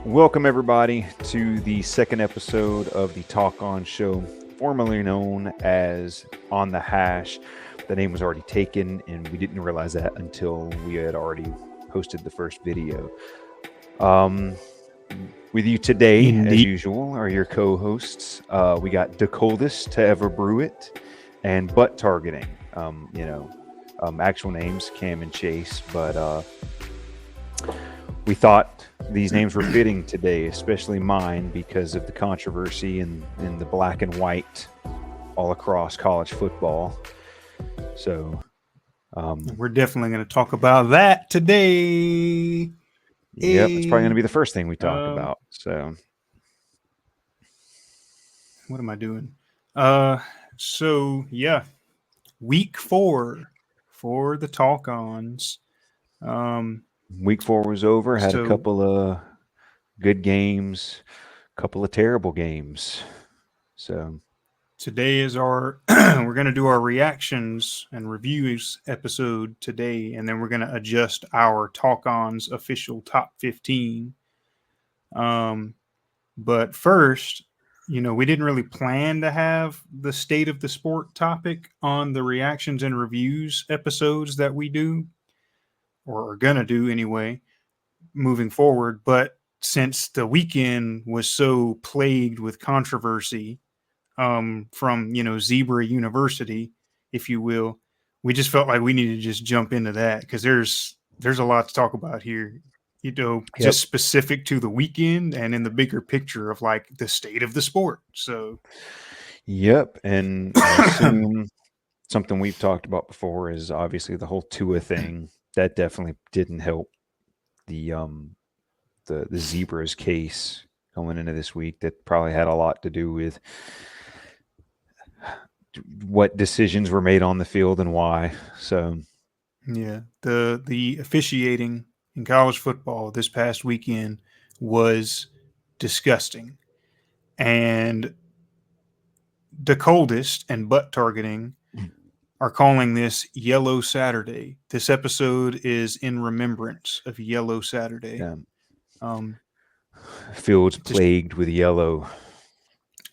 Welcome, everybody, to the second episode of the Talk-On show, formerly known as On the Hash. The name was already taken, and we didn't realize that until we had already posted the first video. With you today, as Indeed. usual, are your co-hosts. We got the coldest to ever brew it and butt targeting. Actual names, Cam and Chase, but we thought these names were fitting today, especially mine, because of the controversy in the black and white all across college football. So we're definitely going to talk about that today. Yep, it's probably going to be the first thing we talk about. So what am I doing? Week 4 for the Talk-Ons. Week 4 was over, had a couple of good games, a couple of terrible games. So today is our we're going to do our reactions and reviews episode today, and then we're going to adjust our Talk-Ons official top 15. But first, we didn't really plan to have the state of the sport topic on the reactions and reviews episodes that we do, or are going to do anyway, moving forward. But since the weekend was so plagued with controversy from, Zebra University, if you will, we just felt like we needed to just jump into that because there's a lot to talk about here. Just specific to the weekend and in the bigger picture of like the state of the sport. So, yep. And I assume something we've talked about before is obviously the whole Tua thing. That definitely didn't help the Zebras case going into this week. That probably had a lot to do with what decisions were made on the field and why. So, yeah, the officiating in college football this past weekend was disgusting. And the coldest and butt targeting are calling this Yellow Saturday. This episode is in remembrance of Yellow Saturday. Yeah. Fields plagued with yellow.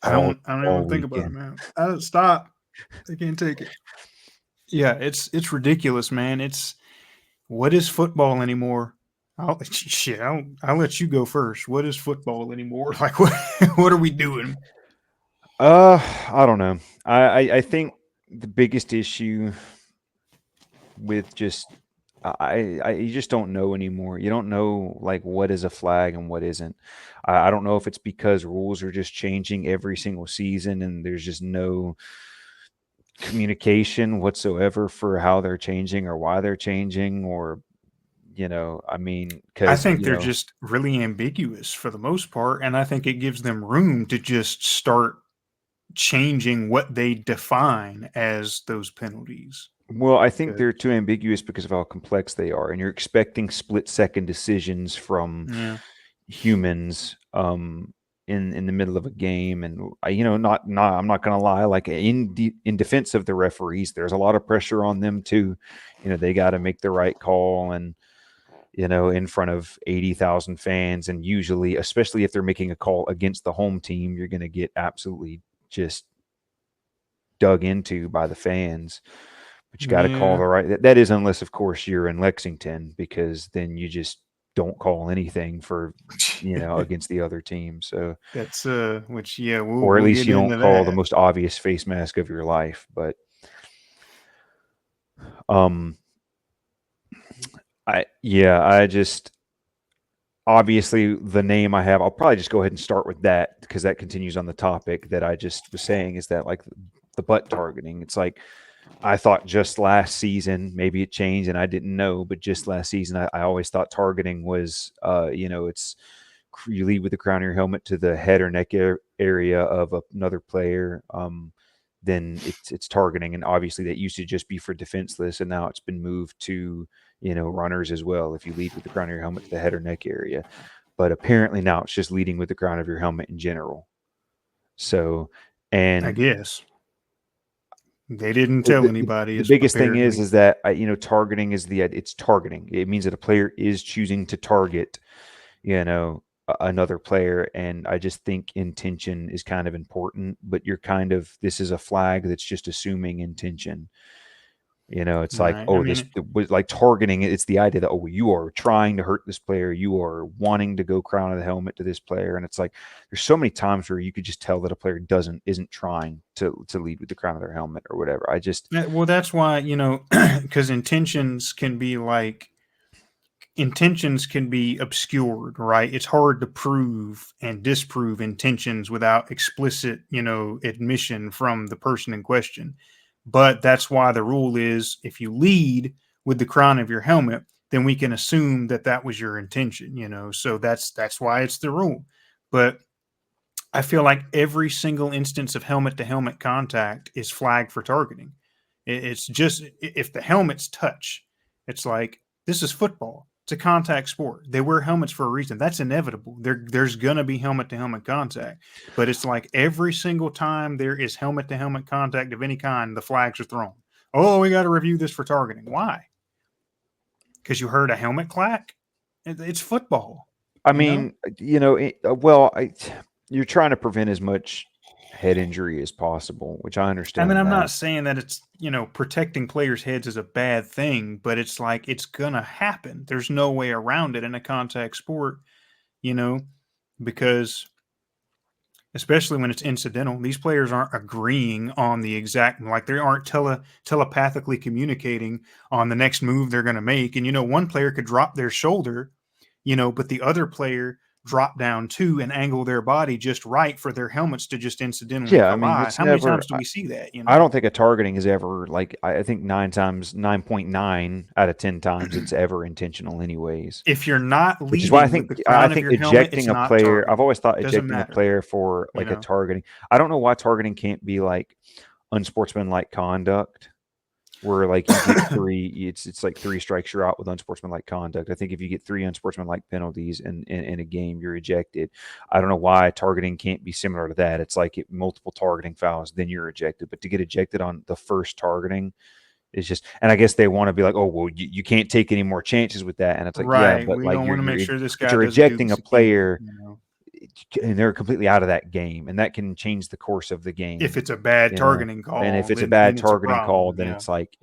I don't even think about it, man. Stop. I can't take it. Yeah, it's ridiculous, man. What is football anymore? I'll let you go first. What is football anymore? Like what are we doing? I don't know. I think the biggest issue with just you just don't know anymore. You don't know like what is a flag and what isn't. I don't know if it's because rules are just changing every single season and there's just no communication whatsoever for how they're changing or why they're changing, or I think they're just really ambiguous for the most part, and I think it gives them room to just start changing what they define as those penalties. Well, I think they're too ambiguous because of how complex they are, and you're expecting split-second decisions from humans in the middle of a game. And I'm not going to lie, like in defense of the referees, there's a lot of pressure on them too. They got to make the right call, and in front of 80,000 fans, and usually, especially if they're making a call against the home team, you're going to get absolutely just dug into by the fans. But you got to call the right. That is, unless of course you're in Lexington, because then you just don't call anything for against the other team. So that's or at least you don't call the most obvious face mask of your life. But I just obviously the name I have. I'll probably just go ahead and start with that because that continues on the topic that I just was saying, is that like the butt targeting. It's like, I thought just last season, maybe it changed and I didn't know, but just last season, I always thought targeting was, it's you lead with the crown of your helmet to the head or neck area of another player. Then it's targeting. And obviously that used to just be for defenseless. And now it's been moved to, runners as well. If you lead with the crown of your helmet to the head or neck area, but apparently now it's just leading with the crown of your helmet in general. So, and I guess they didn't tell anybody. The biggest thing is that targeting is it's targeting. It means that a player is choosing to target, another player. And I just think intention is kind of important, but this is a flag that's just assuming intention. It's like, Right. I oh, this mean, was like targeting. It's the idea that, oh, you are trying to hurt this player. You are wanting to go crown of the helmet to this player. And it's like, there's so many times where you could just tell that a player isn't trying to lead with the crown of their helmet or whatever. well, that's why, because intentions can be obscured, right? It's hard to prove and disprove intentions without explicit, admission from the person in question. But that's why the rule is if you lead with the crown of your helmet, then we can assume that that was your intention, So that's why it's the rule. But I feel like every single instance of helmet to helmet contact is flagged for targeting. It's just if the helmets touch, it's like this is football. It's a contact sport. They wear helmets for a reason. That's inevitable. There's gonna be helmet to helmet contact, but it's like every single time there is helmet to helmet contact of any kind, the flags are thrown. Oh, we got to review this for targeting. Why? Because you heard a helmet clack. It's football. I You know. mean, well, you're trying to prevent as much head injury as possible, which I I mean, understand I'm not that. saying that it's, protecting players' heads is a bad thing, but it's like it's gonna happen. There's no way around it in a contact sport, you know, because especially when it's incidental, these players aren't agreeing on the exact, like they aren't telepathically communicating on the next move they're going to make. And one player could drop their shoulder, but the other player drop down too and angle their body just right for their helmets to just incidentally Yeah, I mean, collide. it's How many never. times do we see that? I don't think a targeting is ever like. I think 9.9 out of 10 times it's ever intentional, anyways. If you're not Which is why leading with the I crown of think your helmet, it's ejecting a not player. I've targeting. always thought Doesn't ejecting a matter, player for you like a know. targeting. I don't know why targeting can't be like unsportsmanlike conduct, where like you get three. It's like three strikes you're out with unsportsmanlike conduct. I think if you get three unsportsmanlike penalties in a game, you're ejected. I don't know why targeting can't be similar to that. It's like multiple targeting fouls, then you're ejected. But to get ejected on the first targeting is just, and I guess they want to be like, oh well, you can't take any more chances with that. And it's like, yeah, Right. but We like don't want to make sure this but guy you're doesn't do ejecting a this again, player and they're completely out of that game, and that can change the course of the If game. it's a bad You know, targeting and if call, it's a then bad it's a targeting call, problem. then Yeah. it's like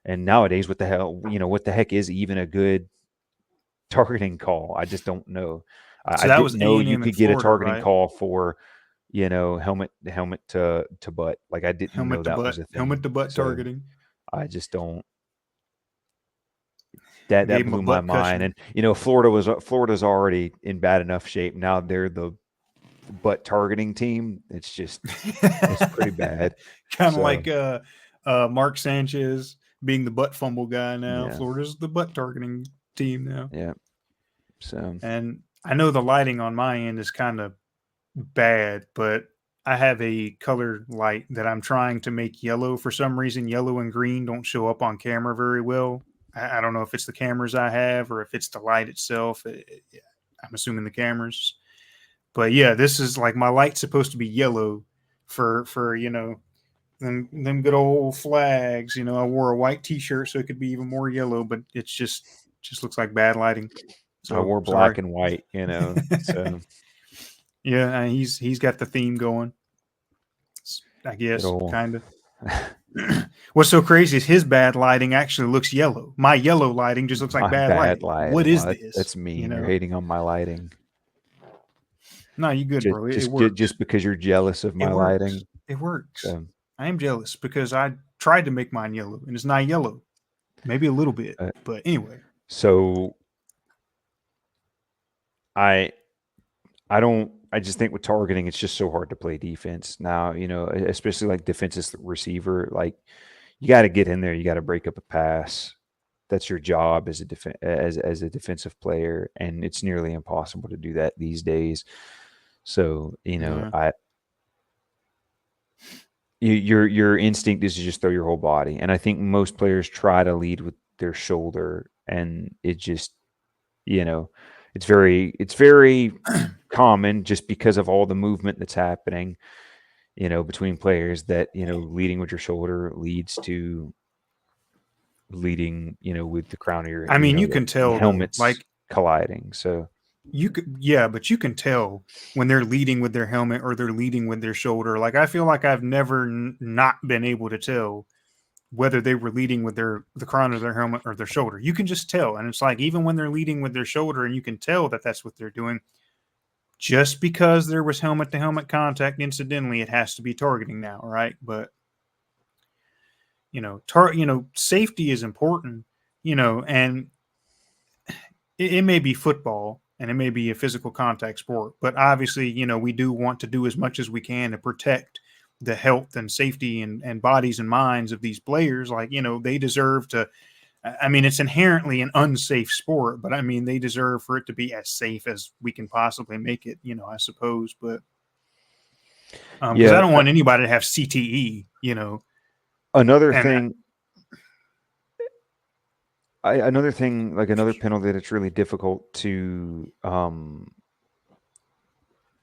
and nowadays, what the hell, what the heck is even a good targeting call? I just don't know. I So that was didn't know you A&M in could get a Florida, targeting right? call for helmet to butt. Like I didn't know that was a Helmet thing. to butt So targeting. I just don't. That Gave him a blew my butt mind. cushion. And Florida's already in bad enough shape. Now they're the butt targeting team. It's pretty bad. Kind of So like Mark Sanchez being the butt fumble guy now. yeah, Florida's the butt targeting team now. yeah. So And I know the lighting on my end is kind of bad, but I have a color light that I'm trying to make yellow. For some reason, yellow and green don't show up on camera very well. I don't know if it's the cameras I have or if it's the light itself. I'm assuming the cameras. But yeah, this is like my light's supposed to be yellow for them good old flags. I wore a white T-shirt so it could be even more yellow, but it's just looks like bad lighting. I So wore sorry. black and white. So Yeah, he's got the theme going. I good guess old kind of. What's so crazy is his bad lighting actually looks yellow. My yellow lighting just looks like my bad bad lighting. What lighting. is Wow, this? that's mean. You're hating on my lighting No, you good, bro. It works. just because you're jealous of It my works. lighting. It works. So I am jealous because I tried to make mine yellow and it's not yellow. Maybe a little bit, uh, but anyway. so I I don't. I just think with targeting, it's just so hard to play defense now. Especially like defensive receiver. Like you got to get in there. You got to break up a pass. That's your job as as a defensive player, and it's nearly impossible to do that these days. So Yeah. your instinct is to just throw your whole body, and I think most players try to lead with their shoulder, and it just you know it's very common just because of all the movement that's happening between players that leading with your shoulder leads to leading with the crown of your I mean, you can tell though. helmets colliding. So but you can tell when they're leading with their helmet or they're leading with their shoulder. Like I feel like I've never not been able to tell whether they were leading with the crown of their helmet or their shoulder. You can just tell, and it's like even when they're leading with their shoulder, and you can tell that that's what they're doing. Just because there was helmet to helmet contact, incidentally, it has to be targeting now, right? But safety is important, and it may be football and it may be a physical contact sport, but obviously, we do want to do as much as we can to protect the health and safety and bodies and minds of these players. Like, they deserve to. I mean, it's inherently an unsafe sport, but I mean, they deserve for it to be as safe as we can possibly make it, I suppose. But because I Yeah. don't want anybody to have CTE, Another and thing, like another penalty that's really difficult to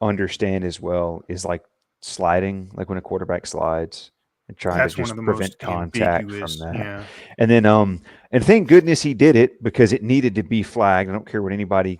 understand as well is like sliding, like when a quarterback slides and trying to that's one of just the prevent most contact from ambiguous. that. Yeah, And then and thank goodness he did it because it needed to be flagged. I don't care what anybody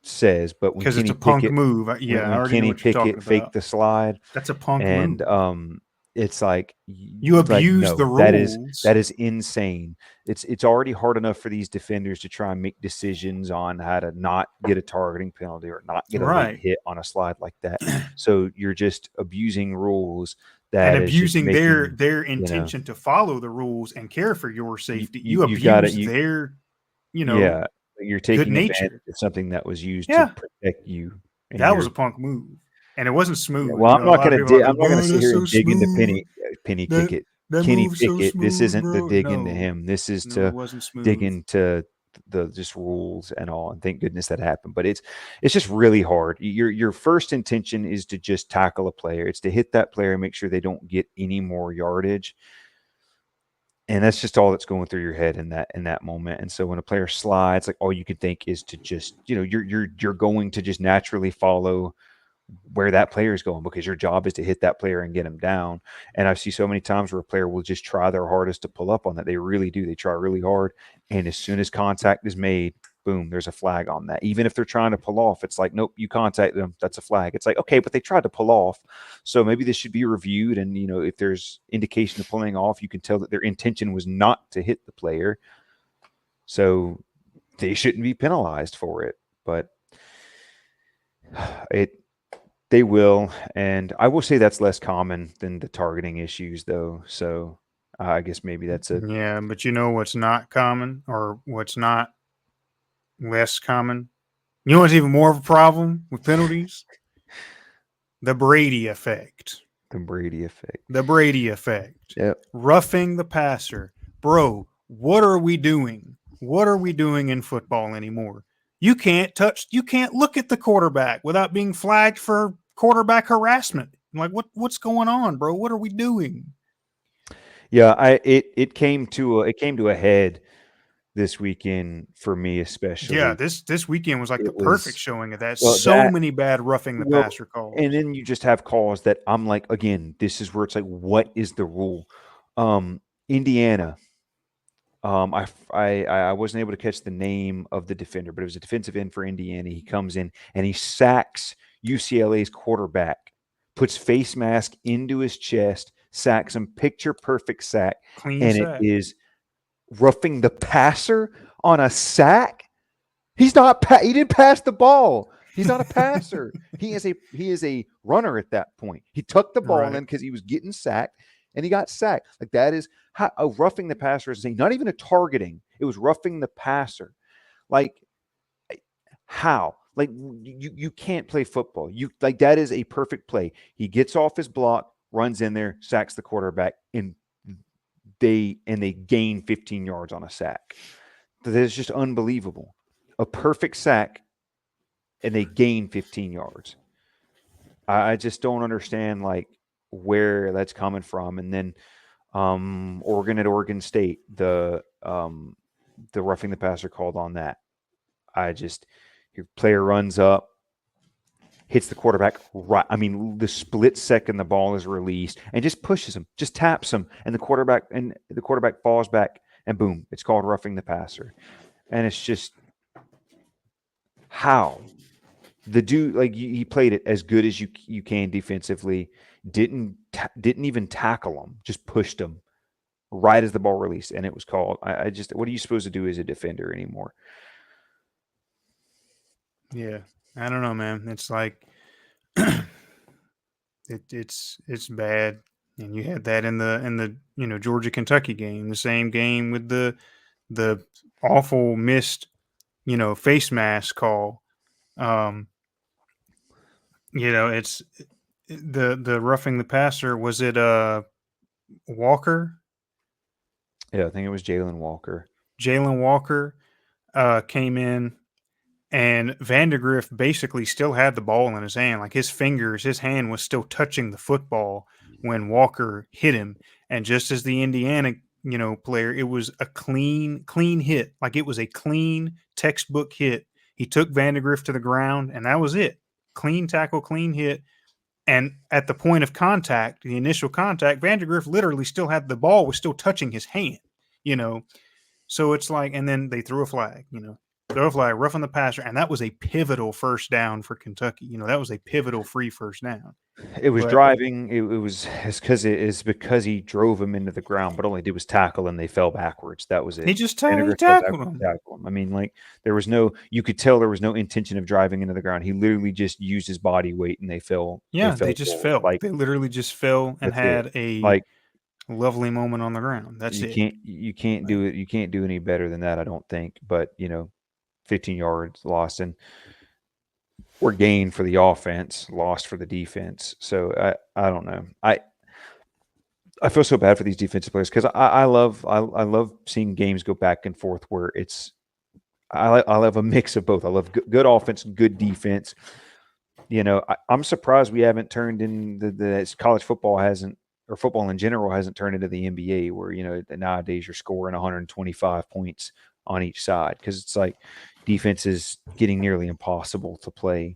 says, but when because it's Kenny a punk Pickett move. Yeah, I when already know Kenny what you're talking Pickett faked about. the slide That's a punk and move. it's like You like abuse the no, rules. that is insane. It's already hard enough for these defenders to try and make decisions on how to not get a targeting penalty or not get a late Right. hit on a slide like that. So you're just abusing rules And that is just abusing their making, their you know, intention to follow the rules and care for your safety. You you got to abuse their, you know, yeah, you're good taking advantage nature. of something that was used to Yeah, protect you and that was your. a punk move, and it wasn't Yeah, smooth. well, A lot of people are like, I'm not gonna "Bro, sit that's here so and dig into smooth. Penny That Pickett. that Kenny move's so Pickett. This smooth, isn't to bro." dig into No, him. This is no, it to wasn't dig smooth. into the just rules and all. And thank goodness that happened. But it's just really hard. Your first intention is to just tackle a player. It's to hit that player and make sure they don't get any more yardage. And that's just all that's going through your head in that moment. And so when a player slides, like all you could think is to just, you're going to just naturally follow where that player is going because your job is to hit that player and get him down. And I see so many times where a player will just try their hardest to pull up on that. They really do. They try really hard. And as soon as contact is made, boom, there's a flag on that. Even if they're trying to pull off, it's like, nope, you contact them. That's a flag. It's like, okay, but they tried to pull off. So maybe this should be reviewed. And, if there's indication of pulling off, you can tell that their intention was not to hit the player. So they shouldn't be penalized for it. But they will, and I will say that's less common than the targeting issues, though. So I guess maybe that's a Yeah, but you know what's not common or what's not less common? You know what's even more of a problem with penalties? The Brady effect. the Brady effect. The Brady effect. Yep. Roughing the passer. Bro, what are we doing? What are we doing in football anymore? You can't look at the quarterback without being flagged for quarterback harassment. Like what's going on, bro? What are we doing? Yeah, it came to a head this weekend for me Yeah, especially. this weekend was like the It perfect was showing of that. well So that many bad roughing the well, passer and calls. then you just have calls that I'm like, again, this is where it's like, what is the rule? Indiana. I wasn't able to catch the name of the defender, but it was a defensive end for Indiana. He comes in and he sacks UCLA's quarterback, puts face mask into his chest, sacks him, picture perfect sack, Clean and it sack. is roughing the passer on a sack. He's not. He didn't pass the ball. He's not a passer. He is a runner at that point. He tucked the ball Right. in because he was getting sacked, and he got sacked. Like that is how a roughing the passer is saying. Not even a targeting. It was roughing the passer. Like how? Like you can't play football. You like that is a perfect play. He gets off his block, runs in there, sacks the quarterback, and they gain 15 yards on a sack. That is just unbelievable. A perfect sack and they gain 15 yards. I just don't understand like where that's coming from. And then Oregon at Oregon State, the roughing the passer called on that. Your player runs up, hits the quarterback right. I mean, the split second the ball is released and just pushes him, just taps him, and the quarterback falls back, and boom, it's called roughing the passer. And it's just how? the dude, like he played it as good as you can defensively. Didn't even tackle him, just pushed him right as the ball released, and it was called. I just, what are you supposed to do as a defender anymore? Yeah, I don't know, man. It's like it's bad, and you had that in the Georgia Kentucky game, the same game with the awful missed face mask call. Um, it's the roughing the passer. Was it Walker? Yeah, I think it was Jalen Walker. Jalen Walker came in, and Vandegrift basically still had the ball in his hand. Like his hand was still touching the football when Walker hit him. And just as the Indiana, player, it was a clean hit. Like it was a clean textbook hit. He took Vandegrift to the ground, and that was it. Clean tackle, clean hit. And at the point of contact, the initial contact, Vandegrift literally still had the ball was still touching his hand, you know. So it's like, and then they threw a flag, throw a flag, rough on the passer, and that was a pivotal first down for Kentucky. That was a pivotal free first down. It was But driving. It was it's because he drove him into the ground, but all he did was tackle, and they fell backwards. That was he it. just he Vinegar fell tackled backwards him. to tackle him. I mean, like there was no. You could tell there was no intention of driving into the ground. He literally just used his body weight, and they fell. They Yeah, they fell just forward. fell. Like They literally just fell and that's it. had a Like lovely moment on the ground. That's it. you can't Like, do it. You can't do any better than that. I don't think. But 15 yards lost and or gained for the offense, lost for the defense. So I don't know. I feel so bad for these defensive players because I love seeing games go back and forth where it's I love a mix of both. I love good offense, good defense. I'm surprised we haven't turned in the college football hasn't, or football in general hasn't turned into the NBA where nowadays you're scoring 125 points on each side because it's like defense is getting nearly impossible to play.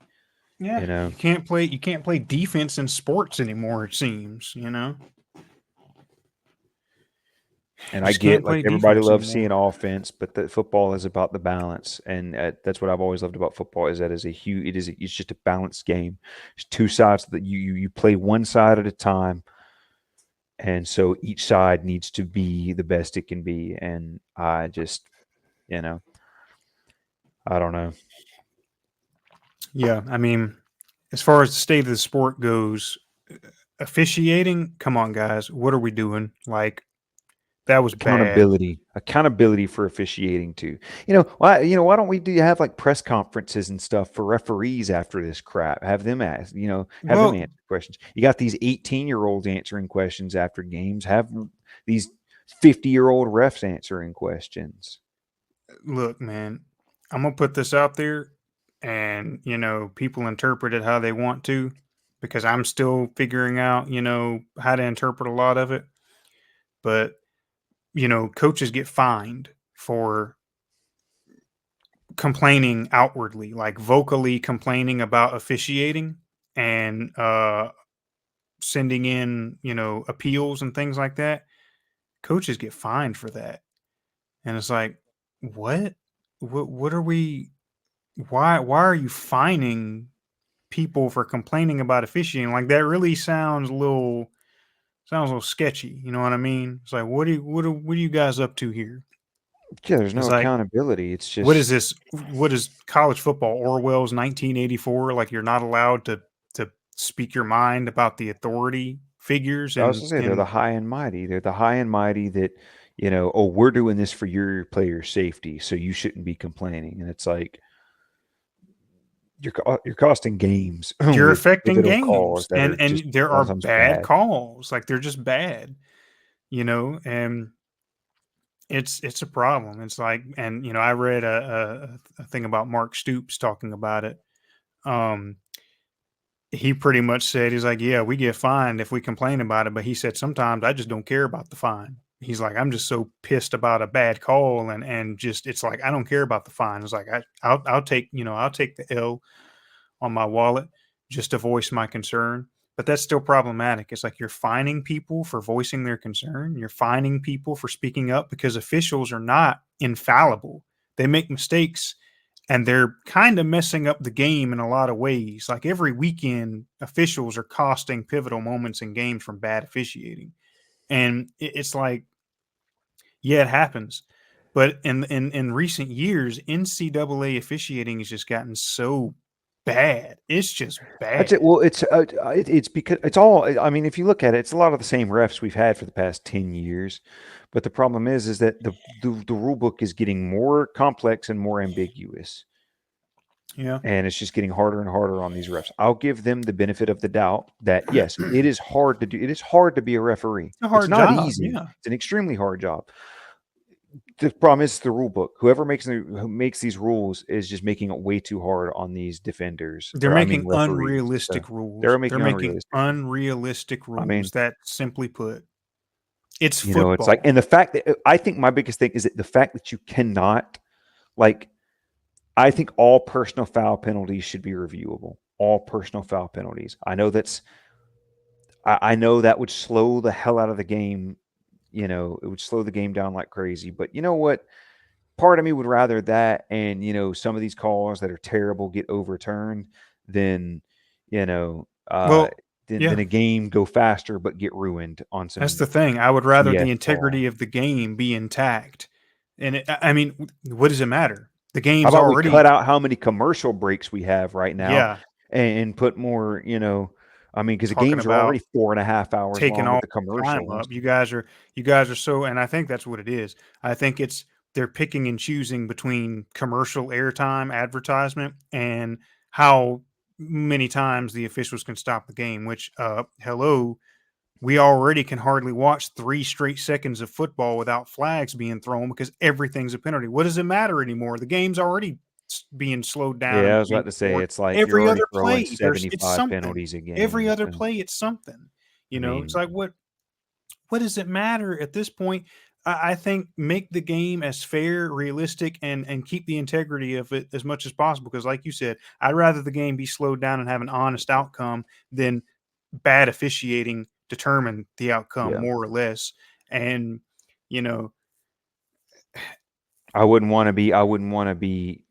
yeah, You know, you can't play defense in sports anymore, it seems, and You I just get can't like play everybody defense loves anymore. seeing offense, but the football is about the balance, and that's what I've always loved about football is that is a huge. It's just a balanced game. It's two sides that you play one side at a time, and so each side needs to be the best it can be. And I just, you know, I don't know. Yeah, I mean, as far as the state of the sport goes, officiating, come on, guys, what are we doing? Like, that was bad. Accountability for officiating too. Why don't we have like press conferences and stuff for referees after this crap? Have them ask, have them Well, answer questions. You got these 18-year-olds answering questions after games. Have these 50-year-old refs answering questions. look, man, I'm gonna put this out there, and people interpret it how they want to, because I'm still figuring out, how to interpret a lot of it. But coaches get fined for complaining outwardly, like vocally complaining about officiating, and sending in, appeals and things like that. Coaches get fined for that. And it's like, what? What are we why are you fining people for complaining about officiating? Like that really sounds a little sketchy. You know what I mean? It's like, what are you guys up to here? Yeah, there's no It's like, accountability. It's what is just this? What is college football? Orwell's 1984? Like you're not allowed to speak your mind about the authority figures I was and gonna say they're the and high and mighty. They're the high and mighty that, oh, we're doing this for your player safety, so you shouldn't be complaining. And it's like you're costing games you're with affecting little calls games, that and are just and there a lot are of times bad bad. calls. Like they're just bad, and it's a problem. It's like, and I read a thing about Mark Stoops talking about it. Um, he pretty much said, he's like, yeah, we get fined if we complain about it, but he said sometimes I just don't care about the fine. He's like, I'm just so pissed about a bad call, and just it's like I don't care about the fine. It's like I'll take I'll take the L on my wallet just to voice my concern. But that's still problematic. It's like you're fining people for voicing their concern. You're fining people for speaking up, because officials are not infallible. They make mistakes and they're kind of messing up the game in a lot of ways. Like every weekend, officials are costing pivotal moments in games from bad officiating, and it's like, yeah, it happens. But in recent years, NCAA officiating has just gotten so bad. It's just That's it. bad. Well, it's because it's all. I mean, if you look at it, it's a lot of the same refs we've had for the past 10 years. But the problem is that the rule book is getting more complex and more ambiguous, Yeah, and it's just getting harder and harder on these refs. I'll give them the benefit of the doubt that yes, it is hard to do. It is hard to be a referee. a It's hard not job. easy. Yeah, It's an extremely hard job. The problem is the rule book. Who makes these rules is just making it way too hard on these defenders, they're or I mean making referees. So unrealistic they're rules. They're making making unrealistic. unrealistic I rules. mean, That simply put, it's it's like, football. and the fact that I think my biggest thing is that the fact that you cannot, like, I think all personal foul penalties should be reviewable. All personal foul penalties. I know that would slow the hell out of the game. It would slow the game down like crazy. But you know what? Part of me would rather that and some of these calls that are terrible get overturned than you know uh Well, than yeah, a game go faster but get ruined on that's some the thing. I would rather BS the call. integrity of the game be intact. And I mean, what does it matter? The How game's about we already, cut out how many commercial breaks we have right now yeah, and put more, I mean, because the talking games are about already 4.5 hours taking long with all the the time commercials. up. You guys are so, and I think that's what it is. I think it's they're picking and choosing between commercial airtime, advertisement, and how many times the officials can stop the game. Which, hello, we already can hardly watch 3 straight seconds of football without flags being thrown because everything's a penalty. What does it matter anymore? The game's already being slowed down Yeah, and I was paid about to say for. it's like you're Every already other throwing play, it's 75 something. penalties a Every game. other So, play, it's something. I It's mean, like what does it matter at this point? I think make the game as fair, realistic, and keep the integrity of it as much as possible. Because, like you said, I'd rather the game be slowed down and have an honest outcome than bad officiating determine the outcome yeah. more or less. And you know, I wouldn't want to be,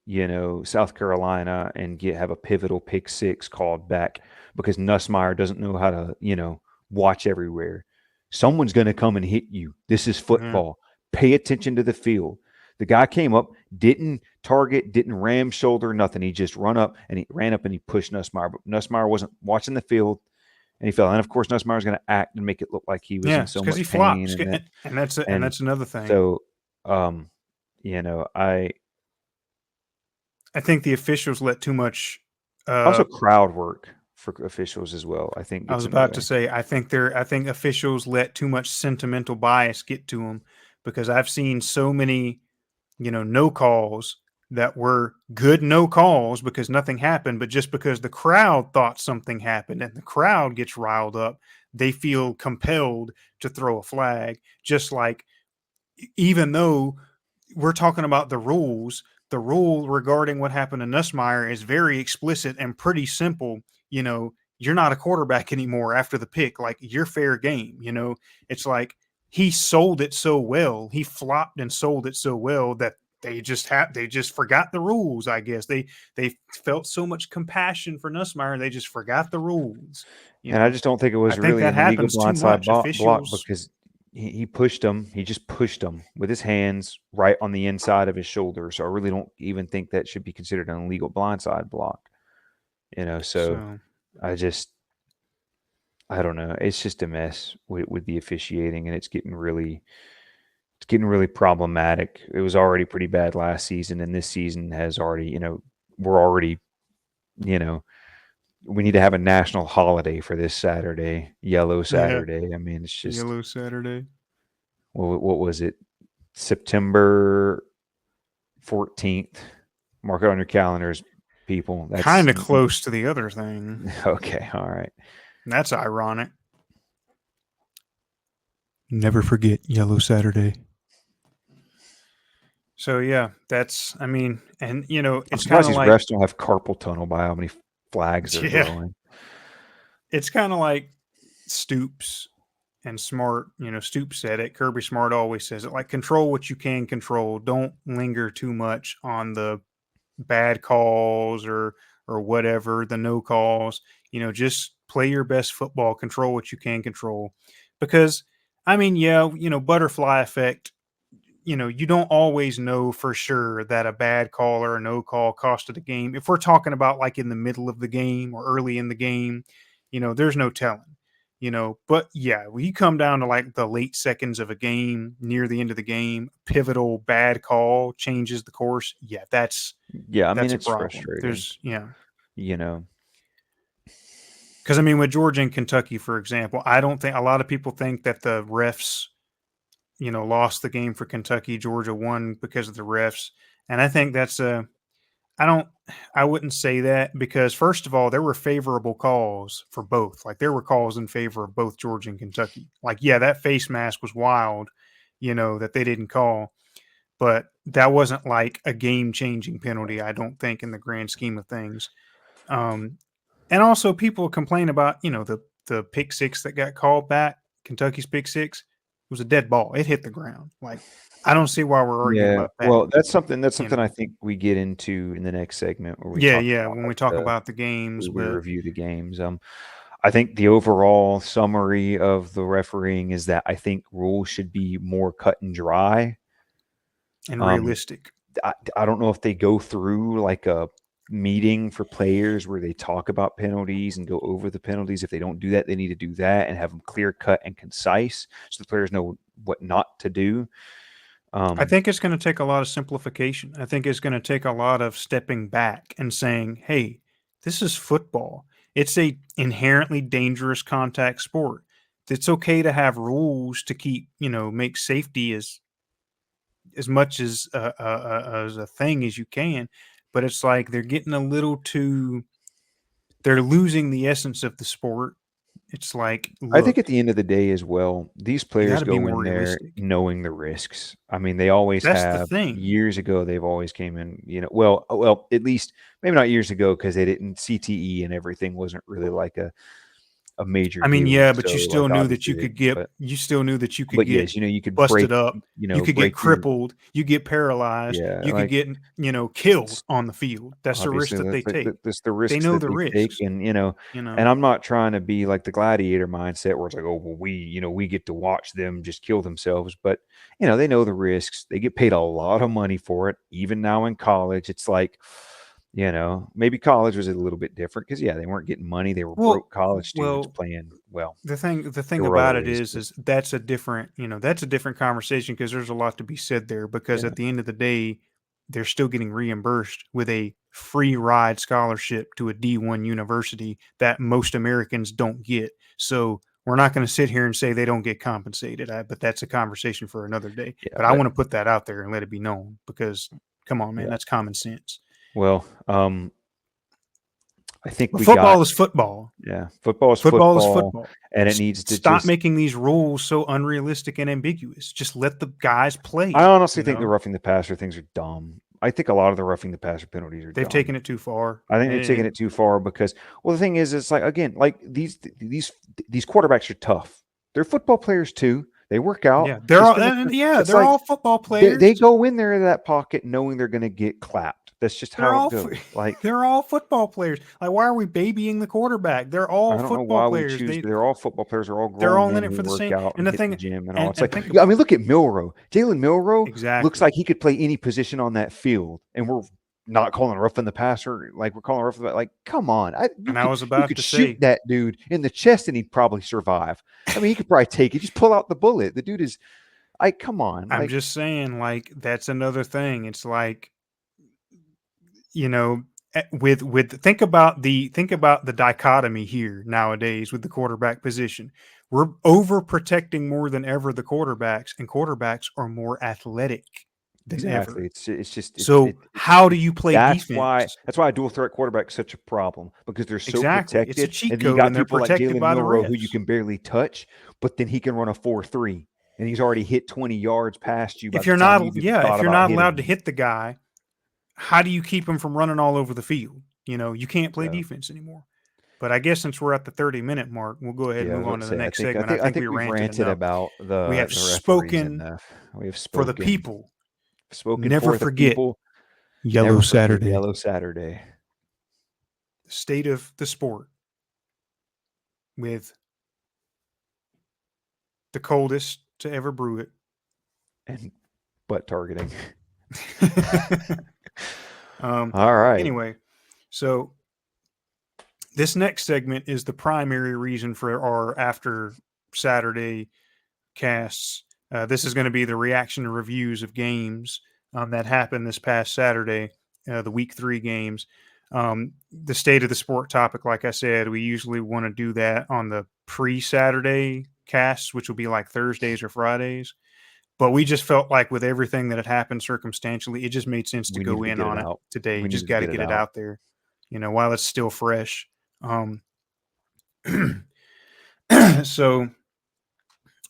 South Carolina and have a pivotal pick six called back because Nussmeier doesn't know how to, watch everywhere. Someone's going to come and hit you. This is mhm, football. Pay attention to the field. The guy came up, didn't target, didn't ram shoulder, nothing. He just ran up and he pushed Nussmeier. But Nussmeier wasn't watching the field and he fell. And of course, Nussmeier's going to act and make it look like he was yeah, in it's so because he much pain flops, and that. and And that's another thing. so, um, I I think the officials let too much. also Uh, crowd work for officials as well. I think I gets was in the about to way. say, I think officials let too much sentimental bias get to them because I've seen so many, no calls that were good no calls because nothing happened, but just because the crowd thought something happened and the crowd gets riled up, they feel compelled to throw a flag. Just like, even though we're talking about the rule regarding what happened to Nussmeyer is very explicit and pretty simple. You're not a quarterback anymore after the pick. Like, you're fair game. It's like he sold it so well. He flopped and sold it so well that they just forgot the rules. I guess they felt so much compassion for Nussmeyer, they just forgot the rules. You And I know, just don't think it I was think really that an illegal happens too blindside much. block Officials, because he pushed him. He just pushed him with his hands right on the inside of his shoulder. So I really don't even think that should be considered an illegal blindside block. So so I just I don't know. It's just a mess with the officiating, and it's getting really problematic. It was already pretty bad last season, and this season has already, we're already, you know, we need to have a national holiday for this Saturday, Yellow yeah, Saturday. I mean, it's just Yellow Saturday. what was it? September 14th. Mark it on your calendars, people. That's Kind of close to the other thing. okay. All right. That's ironic. Never forget Yellow Saturday. So yeah, that's I mean, and I'm it's kind surprised of these like refs don't have carpal tunnel by how many flags they're yeah, throwing. it's kind of like Stoops and Smart. Stoops said it. Kirby Smart always says it. Like, control what you can control. Don't linger too much on the bad calls or whatever, the no calls. Just play your best football, control what you can control. Because I mean, yeah, butterfly effect. You don't always know for sure that a bad call or a no call costed a game. If we're talking about like in the middle of the game or early in the game, there's no telling. But yeah, when you come down to like the late seconds of a game, near the end of the game, pivotal bad call changes the course. Yeah, Yeah, I mean that's a it's problem. frustrating. There's You know, because I mean with Georgia and Kentucky, for example, I don't think a lot of people think that the refs lost the game for Kentucky. Georgia won because of the refs. And I think that's a, I don't, I wouldn't say that because, first of all, there were favorable calls for both. Like, there were calls in favor of both Georgia and Kentucky. Like, yeah, that face mask was wild, that they didn't call, but that wasn't like a game changing penalty, I don't think, in the grand scheme of things. Um, and also, people complain about, the pick six that got called back, Kentucky's pick six. It was a dead ball. It hit the ground. Like, I don't see why we're arguing yeah. about that. Well, that's something I You know, think we get into in the next segment where we yeah, talk yeah. about When we like talk the about the games, we but review the games. I think the overall summary of the refereeing is that I think rules should be more cut and dry. and Um, realistic. I don't know if they go through like a meeting for players where they talk about penalties and go over the penalties. If they don't do that, they need to do that and have them clear cut and concise so the players know what not to do. I Um, think it's going to take a lot of simplification. I think it's going to take a lot of stepping back and saying, "Hey, this is football. It's a inherently dangerous contact sport. It's okay to have rules to keep, make safety as much as a thing as you can, but it's like they're getting a little too they're losing the essence of the sport. It's like, I think at look, the end of the day as well, these you got players to be go more in there realistic. knowing the risks. I mean, they always That's the have. thing. Years ago, they've always came in, well, at least maybe not years ago because they didn't CTE and everything wasn't really like a major I mean, deal. yeah, but So like obviously they, but you still knew that you could get yes, you could busted up, you could get break your crippled, you get paralyzed, yeah, you could like get, killed on the field. That's the risk obviously that they take. that's the They risks know that the they take, risks, and you know. and I'm not trying to be like the gladiator mindset where it's like, oh well, we get to watch them just kill themselves, but they know the risks. They get paid a lot of money for it. Even now in college, it's like, maybe college was a little bit different because yeah, they weren't getting money. They were Well, broke college students well, playing. Well, the thing there were other about it ways, but is that's a different that's a different conversation because there's a lot to be said there because yeah, at the end of the day they're still getting reimbursed with a free ride scholarship to a D1 university that most Americans don't get. So we're not going to sit here and say they don't get compensated, but that's a conversation for another day. yeah, But I but want to put that out there and let it be known because come on, man, yeah. that's common sense. Well, I think But we got football is football. yeah. Football is Football is football, football. and it needs to Stop just making these rules so unrealistic and ambiguous. Just let the guys I play. honestly think the roughing the passer things are dumb. I think a lot of the roughing the passer penalties are They've dumb. taken it too far. I think they've taken it too far because, well, the thing is, it's like again, like these quarterbacks are tough. They're football players too. They work out. Yeah, They spend the time. It's they're like all football they players. go in there to that pocket knowing they're going to get clapped. That's just They're how it all goes. Like they're all football players. Like, why are we babying the quarterback? They're all I don't know football why we players. choose. They're all football players. They're all They're grown all in men it who for the work same. out And and the hit the thing, gym and all. and It's and like, think yeah, I about mean, look at Milrow. Jalen Milrow looks exactly. like he could play any position on that field, and we're not calling roughing the passer. Like we're calling roughing the like, come on, you And I could was you about could to shoot say, that dude in the chest and he'd probably survive. I mean, he could probably take it. Just pull out the bullet. The dude is, I come on, I'm like just saying, like that's another thing. It's like you know with think about the dichotomy here nowadays with the quarterback position. We're overprotecting more than ever the quarterbacks, and quarterbacks are more athletic than exactly. ever. It's just So how do you play defense? that's why a dual threat quarterback is such a problem because they're so Exactly, it's a protected, cheat and then you code got and they're people like protected Jalen by the Milrow who you refs. can barely touch, but then he can run a 4.3, and he's already hit 20 yards past you by If the you're time not you've even Yeah, thought if you're about not hitting allowed to him. hit the guy, how do you keep him from running all over the field? You can't play So defense anymore. But I guess since we're at the 30-minute mark, we'll go ahead and yeah, I move was about on to to the say, next segment. I I think we think we've ranted ranted enough. about We have the referees spoken enough. We have for the spoken people. spoken Never for the forget, people. Yellow Never forget Saturday. Yellow Saturday. The state of the sport with the coldest to ever brew it. And butt targeting. um, All right. anyway, so this next segment is the primary reason for our after Saturday casts. This is going to be the reaction and reviews of games that happened this past Saturday, the week 3 games. The state of the sport topic, like I said, we usually want to do that on the pre-Saturday casts, which will be like Thursdays or Fridays. But we just felt like with everything that had happened circumstantially, it just made sense to We go needed to in get it on it out. today. We Just needed to got to get it get it out. out there, while it's still fresh. So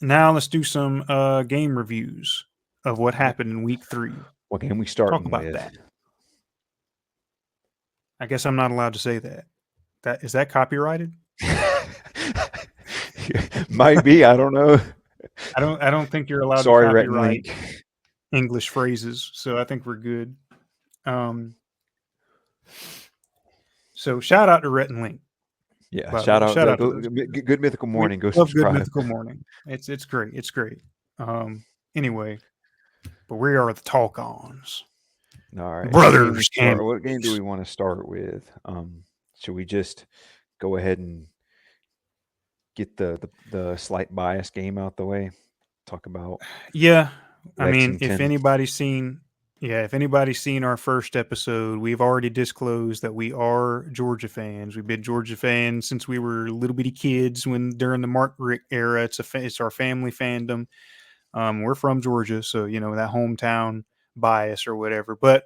now let's do some game reviews of what happened in week 3. What game we Talk starting about with? that. I guess I'm not allowed to say that. Is that copyrighted? Might be. I don't know. I don't think you're allowed to Sorry, Rhett and copyright Link. English phrases, so I think we're good. So shout out to Rhett and Link. Yeah, By the shout way. out. Shout out to those. Good Mythical We Morning. Go love Good subscribe. Mythical Morning. It's great. It's great. Anyway, but we are the Talk-Ons. All right, Brothers. what game do we want to start with? Should we just go ahead and get the slight bias game out the way? Talk about Yeah, I mean, Lexington. if anybody's seen our first episode, we've already disclosed that we are Georgia fans. We've been Georgia fans since we were little bitty kids. When during the Mark Richt era, it's our family fandom. We're from Georgia, so that hometown bias or whatever. But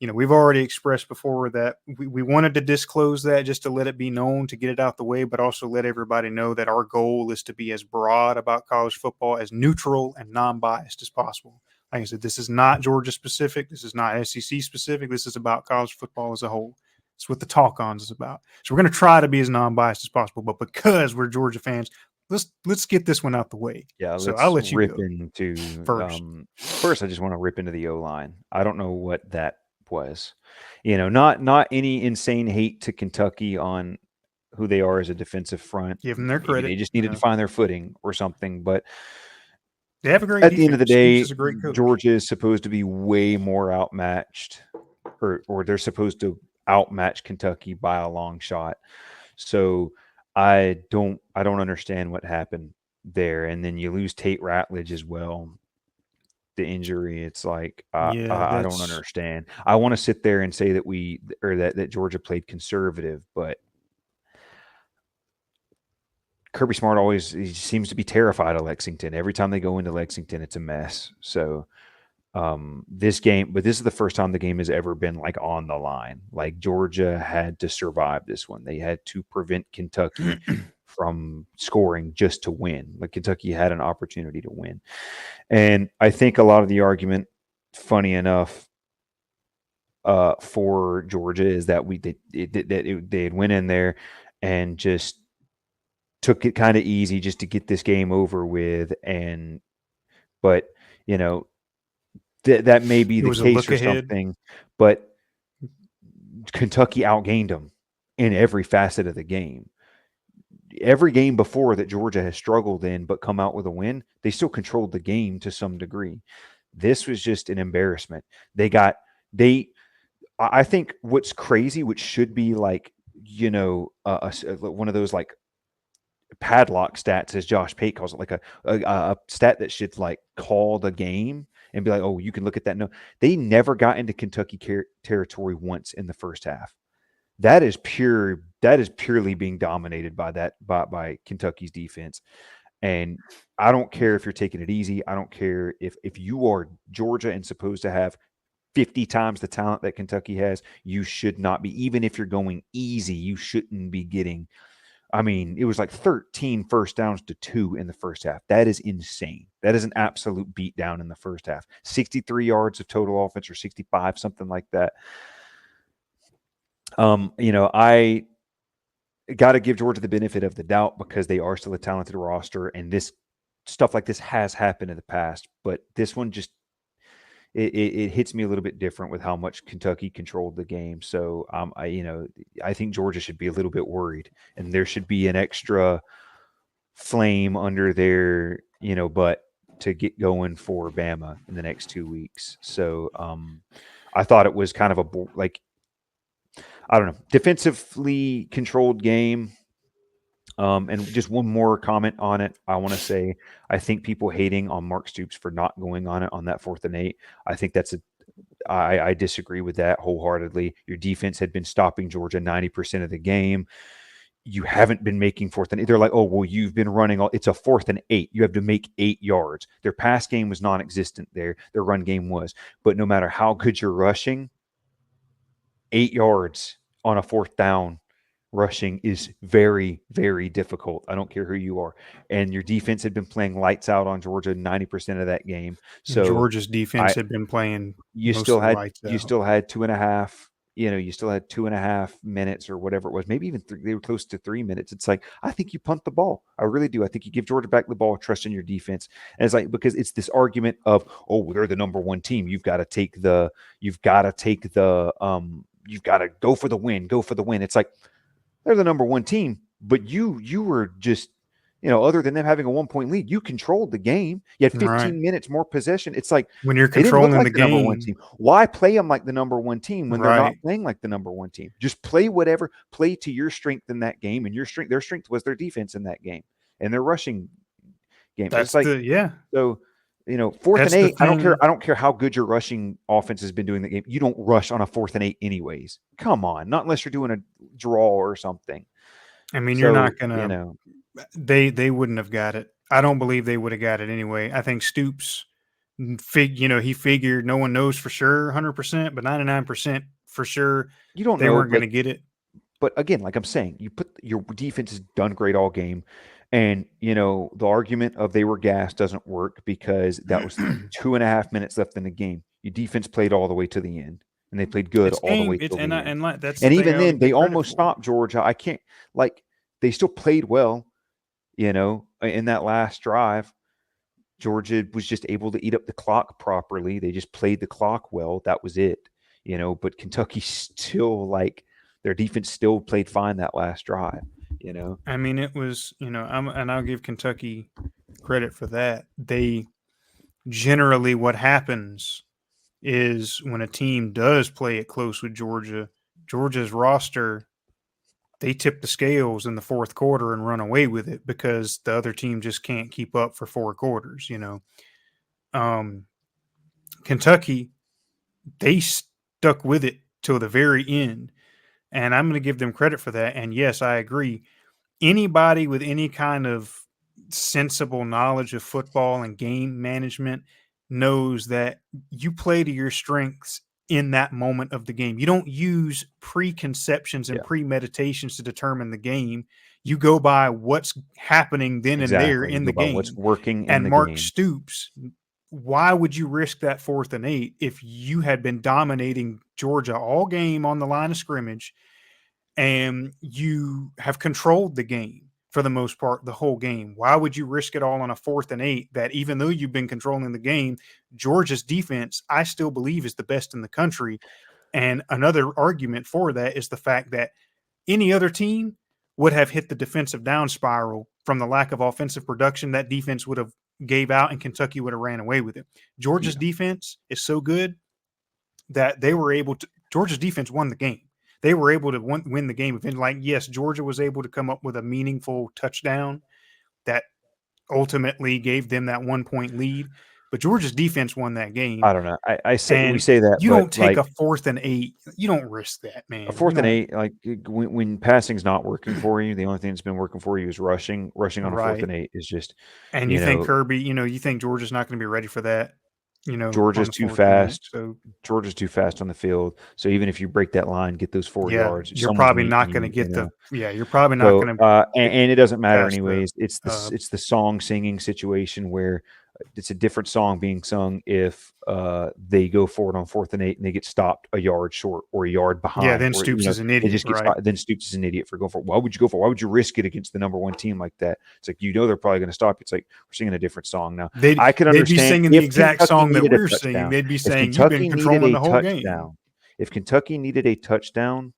we've already expressed before that we wanted to disclose that just to let it be known, to get it out the way, but also let everybody know that our goal is to be as broad about college football, as neutral and non-biased as possible. Like I said, this is not Georgia specific. This is not SEC specific. This is about college football as a whole. It's what the Talk-Ons is about. So we're going to try to be as non-biased as possible, but because we're Georgia fans, let's get this one out the way. Yeah, so let's I'll let you rip go into first. First, I just want to rip into the O-line. I don't know what that was. Not any insane hate to Kentucky on who they are as a defensive front. Give them their Maybe credit. they just needed to find their footing or something. But they have a great at defense. the end of the Stoops day, is a great coach. Georgia is supposed to be way more outmatched, or they're supposed to outmatch Kentucky by a long shot. So I don't understand what happened there. And then you lose Tate Ratledge as well. The injury, it's like I don't understand. I want to sit there and say that Georgia played conservative, but Kirby Smart he seems to be terrified of Lexington. Every time they go into Lexington, it's a mess. So this is the first time the game has ever been like on the line. Like Georgia had to survive this one. They had to prevent Kentucky from scoring just to win. Like Kentucky had an opportunity to win. And I think a lot of the argument, funny enough, for Georgia is that they had went in there and just took it kind of easy just to get this game over with. But that may be the case or something. But Kentucky outgained them in every facet of the game. Every game before that Georgia has struggled in but come out with a win, they still controlled the game to some degree. This was just an embarrassment. I think what's crazy, which should be like, one of those like padlock stats, as Josh Pate calls it, like a stat that should like call the game and be like, oh, you can look at that. No, they never got into Kentucky territory once in the first half. That is purely being dominated by Kentucky's defense. And I don't care if you're taking it easy. I don't care if you are Georgia and supposed to have 50 times the talent that Kentucky has, you should not be. Even if you're going easy, you shouldn't be getting. I mean, it was like 13 first downs to 2 in the first half. That is insane. That is an absolute beatdown in the first half. 63 yards of total offense or 65, something like that. I got to give Georgia the benefit of the doubt because they are still a talented roster, and this stuff like this has happened in the past. But this one it hits me a little bit different with how much Kentucky controlled the game. So I think Georgia should be a little bit worried, and there should be an extra flame under their butt to get going for Bama in the next 2 weeks. So I thought it was kind of I don't know, defensively controlled game. And just one more comment on it. I want to say, I think people hating on Mark Stoops for not going on it on that 4th and 8. I think I disagree with that wholeheartedly. Your defense had been stopping Georgia 90% of the game. You haven't been making 4th and 8. They're like, oh, well, you've been running it's a 4th and 8. You have to make 8 yards. Their pass game was non-existent there. Their run game was. But no matter how good you're rushing, 8 yards on a 4th down rushing is very, very difficult. I don't care who you are. And your defense had been playing lights out on Georgia 90% of that game. So Georgia's defense had been playing you still had 2.5, you still had 2.5 minutes or whatever it was, maybe even they were close to 3 minutes. It's like, I think you punt the ball. I really do. I think you give Georgia back the ball, trust in your defense. And it's like, because it's this argument of, oh, they're the number 1 team. You've got to go for the win. It's like, they're the number 1 team, but you were just, other than them having a 1-point lead, you controlled the game. You had 15 minutes more possession. It's like, when you're controlling the game, number 1 team. Why play them like the number 1 team when they're not playing like the number 1 team? Just play to your strength in that game, and their strength was their defense in that game and their rushing game. That's it's like, So 4th and 8. I don't care how good your rushing offense has been doing the game. You don't rush on a 4th and 8 anyways. Come on, not unless you're doing a draw or something. I mean, you're not gonna. They wouldn't have got it. I don't believe they would have got it anyway. I think Stoops, he figured no one knows for sure 100%, but 99% for sure they weren't going to get it. But again, like I'm saying, your defense has done great all game. And, the argument of they were gassed doesn't work because that was 2.5 minutes left in the game. Your defense played all the way to the end, and they played good all the way to the end. And even then, they almost stopped Georgia. They still played well, in that last drive. Georgia was just able to eat up the clock properly. They just played the clock well. That was it, But Kentucky still, their defense still played fine that last drive. I mean, it was, and I'll give Kentucky credit for that. They generally, what happens is when a team does play it close with Georgia's roster, they tip the scales in the 4th quarter and run away with it because the other team just can't keep up for 4 quarters. Kentucky, they stuck with it till the very end. And I'm going to give them credit for that. And yes, I agree. Anybody with any kind of sensible knowledge of football and game management knows that you play to your strengths in that moment of the game. You don't use preconceptions and premeditations to determine the game. You go by what's happening then and there in the game. What's working in the game. And Mark Stoops, why would you risk that 4th and 8 if you had been dominating Georgia all game on the line of scrimmage and you have controlled the game for the most part, the whole game? Why would you risk it all on a 4th and 8 that even though you've been controlling the game, Georgia's defense, I still believe, is the best in the country. And another argument for that is the fact that any other team would have hit the defensive down spiral from the lack of offensive production. That defense would have gave out and Kentucky would have ran away with it. Georgia's defense is so good that they were able to – Georgia's defense won the game. They were able to win the game. Yes, Georgia was able to come up with a meaningful touchdown that ultimately gave them that 1-point lead. But Georgia's defense won that game. I don't know. We say that you don't take a 4th and 8. You don't risk that, man. A 4th and 8, when passing's not working for you, the only thing that's been working for you is rushing. Rushing on a 4th and 8 is just. And you think Kirby, you think Georgia's not going to be ready for that. Georgia's too fast. Georgia's too fast on the field. So even if you break that line, get those 4 yards, you're probably not going to get you're probably not going to. And it doesn't matter anyways. It's the song singing situation where it's a different song being sung if they go forward on 4th and 8 and they get stopped a yard short or a yard Yeah, behind, then or Stoops is an they idiot, just get right? stopped. Then Stoops is an idiot for going for it. Why would you go for it? Why would you risk it against the number one team like that? It's like, they're probably going to stop. It's like, we're singing a different song now. I could They'd be understand singing the if exact Kentucky song that needed a we're singing. touchdown. They'd be If saying, "You've been Kentucky needed controlling a the whole game." touchdown, if Kentucky needed a touchdown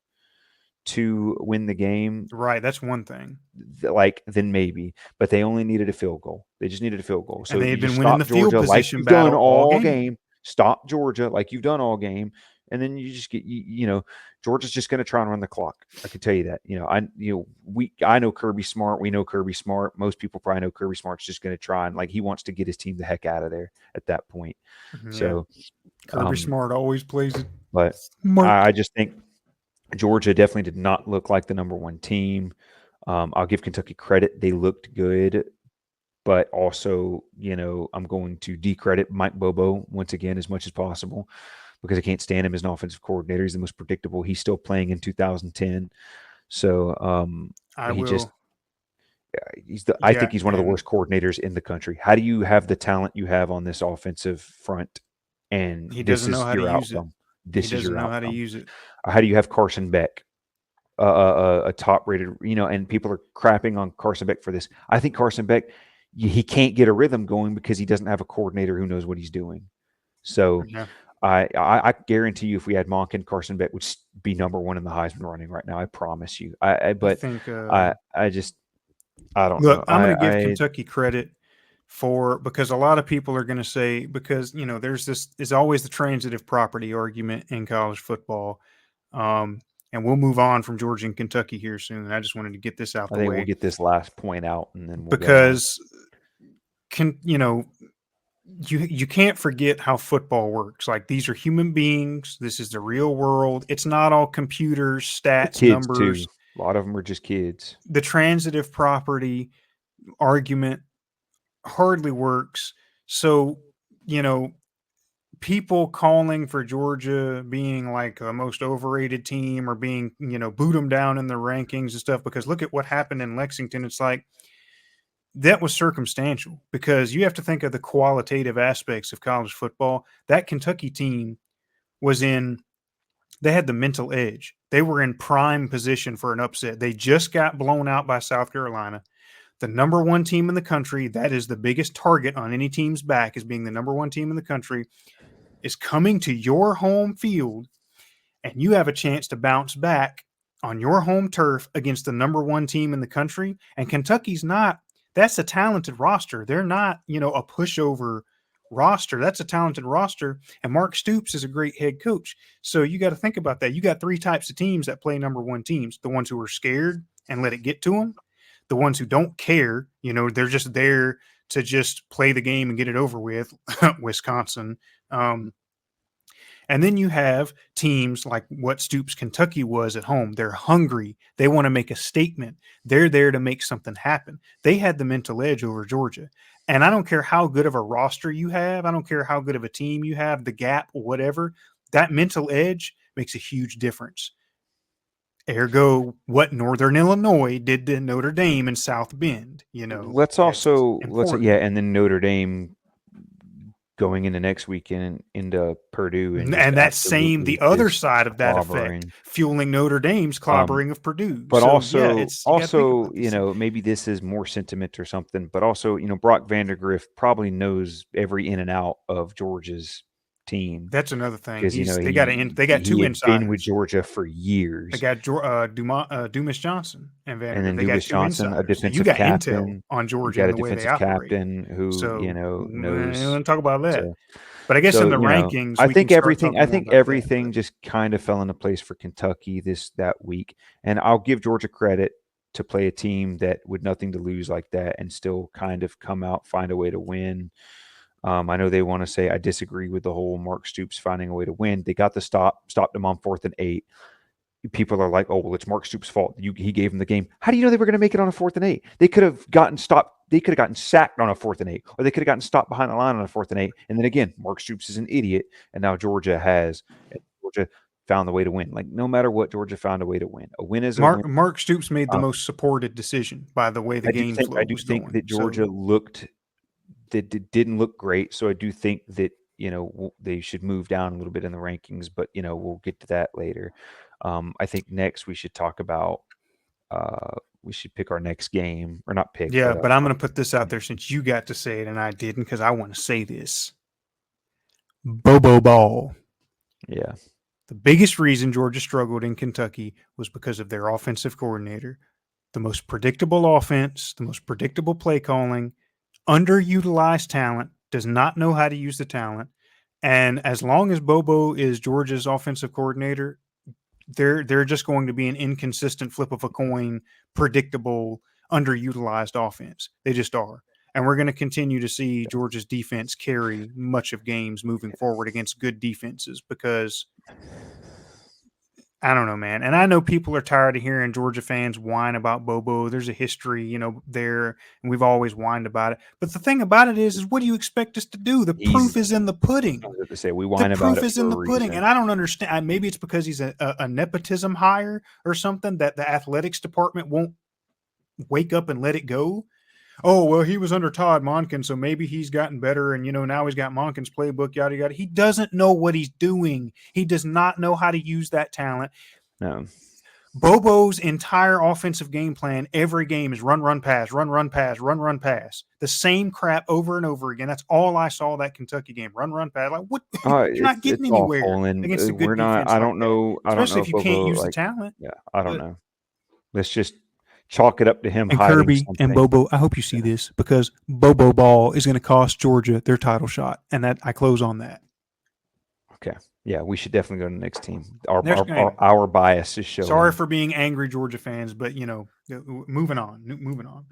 to win the game, Right, that's one thing. like, then maybe, but they only needed a field goal. They just needed a field goal. And So they you had just been winning the stop field Georgia like position you've done battle all all game. game. Stop Georgia like you've done all game, and then you just get Georgia's just going to try and run the clock. I can tell you that. I know Kirby Smart. We know Kirby Smart. Most people probably know Kirby Smart's just going to try and, like, he wants to get his team the heck out of there at that point. Yeah, So Kirby Smart always plays it. but Smart. I just think Georgia definitely did not look like the number one team. I'll give Kentucky credit; they looked good, but also, I'm going to decredit Mike Bobo once again as much as possible, because I can't stand him as an offensive coordinator. He's the most predictable. He's still playing in 2010, so I he just will. I Yeah, think he's one of the and worst coordinators in the country. How do you have the talent you have on this offensive front, and he this doesn't know is how to your use it. outcome? He This is doesn't your know how to outcome. use it. How do you have Carson Beck, a top rated, and people are crapping on Carson Beck for this? I think Carson Beck, he can't get a rhythm going because he doesn't have a coordinator who knows what he's doing. So Yeah, I guarantee you, if we had Monken, Carson Beck would be number one in the Heisman running right now. I promise you. I But think. I just, I don't Look, know. I'm going to give Kentucky credit because a lot of people are going to say, because there's always the transitive property argument in college football. And we'll move on from Georgia and Kentucky here soon. I just wanted to get this out I the think we'll way get this last point out and then we'll go on. because you can't forget how football works. Like, these are human beings. This is the real world. It's not all computers, The stats, kids numbers. too. A lot of them are just kids. The transitive property argument hardly works. So, you know, people calling for Georgia being like the most overrated team, or being, boot them down in the rankings and stuff, because look at what happened in Lexington. It's like, that was circumstantial, because you have to think of the qualitative aspects of college football. That Kentucky team they had the mental edge. They were in prime position for an upset. They just got blown out by South Carolina, the number one team in the country. That is the biggest target on any team's back, is being the number one team in the country, is coming to your home field, and you have a chance to bounce back on your home turf against the number one team in the country. And Kentucky's not, that's a talented roster. They're not, a pushover roster. That's a talented roster. And Mark Stoops is a great head coach. So you got to think about that. You got three types of teams that play number one teams: the ones who are scared and let it get to them, the ones who don't care, they're just there to just play the game and get it over with, Wisconsin. And then you have teams like what Stoops Kentucky was at home. They're hungry. They want to make a statement. They're there to make something happen. They had the mental edge over Georgia. And I don't care how good of a roster you have. I don't care how good of a team you have, the gap, whatever. That mental edge makes a huge difference. Ergo, what Northern Illinois did to Notre Dame and South Bend, Let's it's also important. and then Notre Dame going into next weekend into Purdue and just And that same, absolutely the other just side of that effect, clobbering. fueling Notre Dame's clobbering of Purdue. But So yeah, you got to think about this. maybe this is more sentiment or something, but also, Brock Vandergriff probably knows every in and out of Georgia's team, That's another thing. because, They got he two had been with insiders. Georgia for They years. got Dumas Johnson and And Vandergriff. then They got Dumas two Johnson, a insiders. So you defensive got intel captain. on You Georgia got and a the way they defensive operate. captain who, So I knows. don't talk about that. So But I guess in So, the rankings, I we can think start everything talking I more think about that. everything just kind of fell into place for Kentucky that week. And I'll give Georgia credit to play a team that with nothing to lose like that and still kind of come out, find a way to win. I know they want to say I disagree with the whole Mark Stoops finding a way to win. They got the stopped them on 4th and 8. People are like, oh, well, it's Mark Stoops' fault. He gave them the game. How do you know they were going to make it on a 4th and 8? They could have gotten stopped. They could have gotten sacked on a 4th and 8, or they could have gotten stopped behind the line on a 4th and 8. And then again, Mark Stoops is an idiot, and now Georgia found the way to win. Like, no matter what, Georgia found a way to win. A win is a win. Mark Stoops made the Um, most supported decision by the way the game I flow do was think going. that Georgia So looked didn't look great. So I do think that they should move down a little bit in the rankings, but we'll get to that later. I think next we should talk about we should pick our next game, or not pick, Yeah, but but I'm going to put this out there since you got to say it and I didn't, because I want to say this. Bobo Ball. yeah, The biggest reason Georgia struggled in Kentucky was because of their offensive coordinator. The most predictable offense, the most predictable play calling, underutilized talent, does not know how to use the talent. And as long as Bobo is Georgia's offensive coordinator, they're just going to be an inconsistent flip of a coin, predictable, underutilized offense. They just are. And we're going to continue to see Georgia's defense carry much of games moving forward against good defenses because I don't know, man. And I know people are tired of hearing Georgia fans whine about Bobo. There's a history, there, and we've always whined about it. But the thing about it is what do you expect us to do? The he's. proof is in the I pudding. was about to say we The whine about proof it is for in a the pudding. reason. And I don't understand. Maybe it's because he's a nepotism hire or something that the athletics department won't wake up and let it go. Oh, well, he was under Todd Monken, so maybe he's gotten better. And, now he's got Monken's playbook, yada, yada. He doesn't know what he's doing. He does not know how to use that talent. No. Bobo's entire offensive game plan every game is run, run, pass, run, run, pass, run, run, pass. The same crap over and over again. That's all I saw that Kentucky game. Run, run, pass. Like, what? You're not getting It's anywhere awful, and against a good we're not. defense I like don't that, know. I don't especially know if if you can't Bobo use the like. talent. Yeah, I don't But know. Let's just chalk it up to him and hiding Kirby and something. Bobo, I hope you see this because Bobo Ball is going to cost Georgia their title shot, and that I close on that. Okay. Yeah, we should definitely go to the next team. Our There's our, anyway. our, our bias is Sorry showing. for being angry Georgia fans, but moving on. Moving on.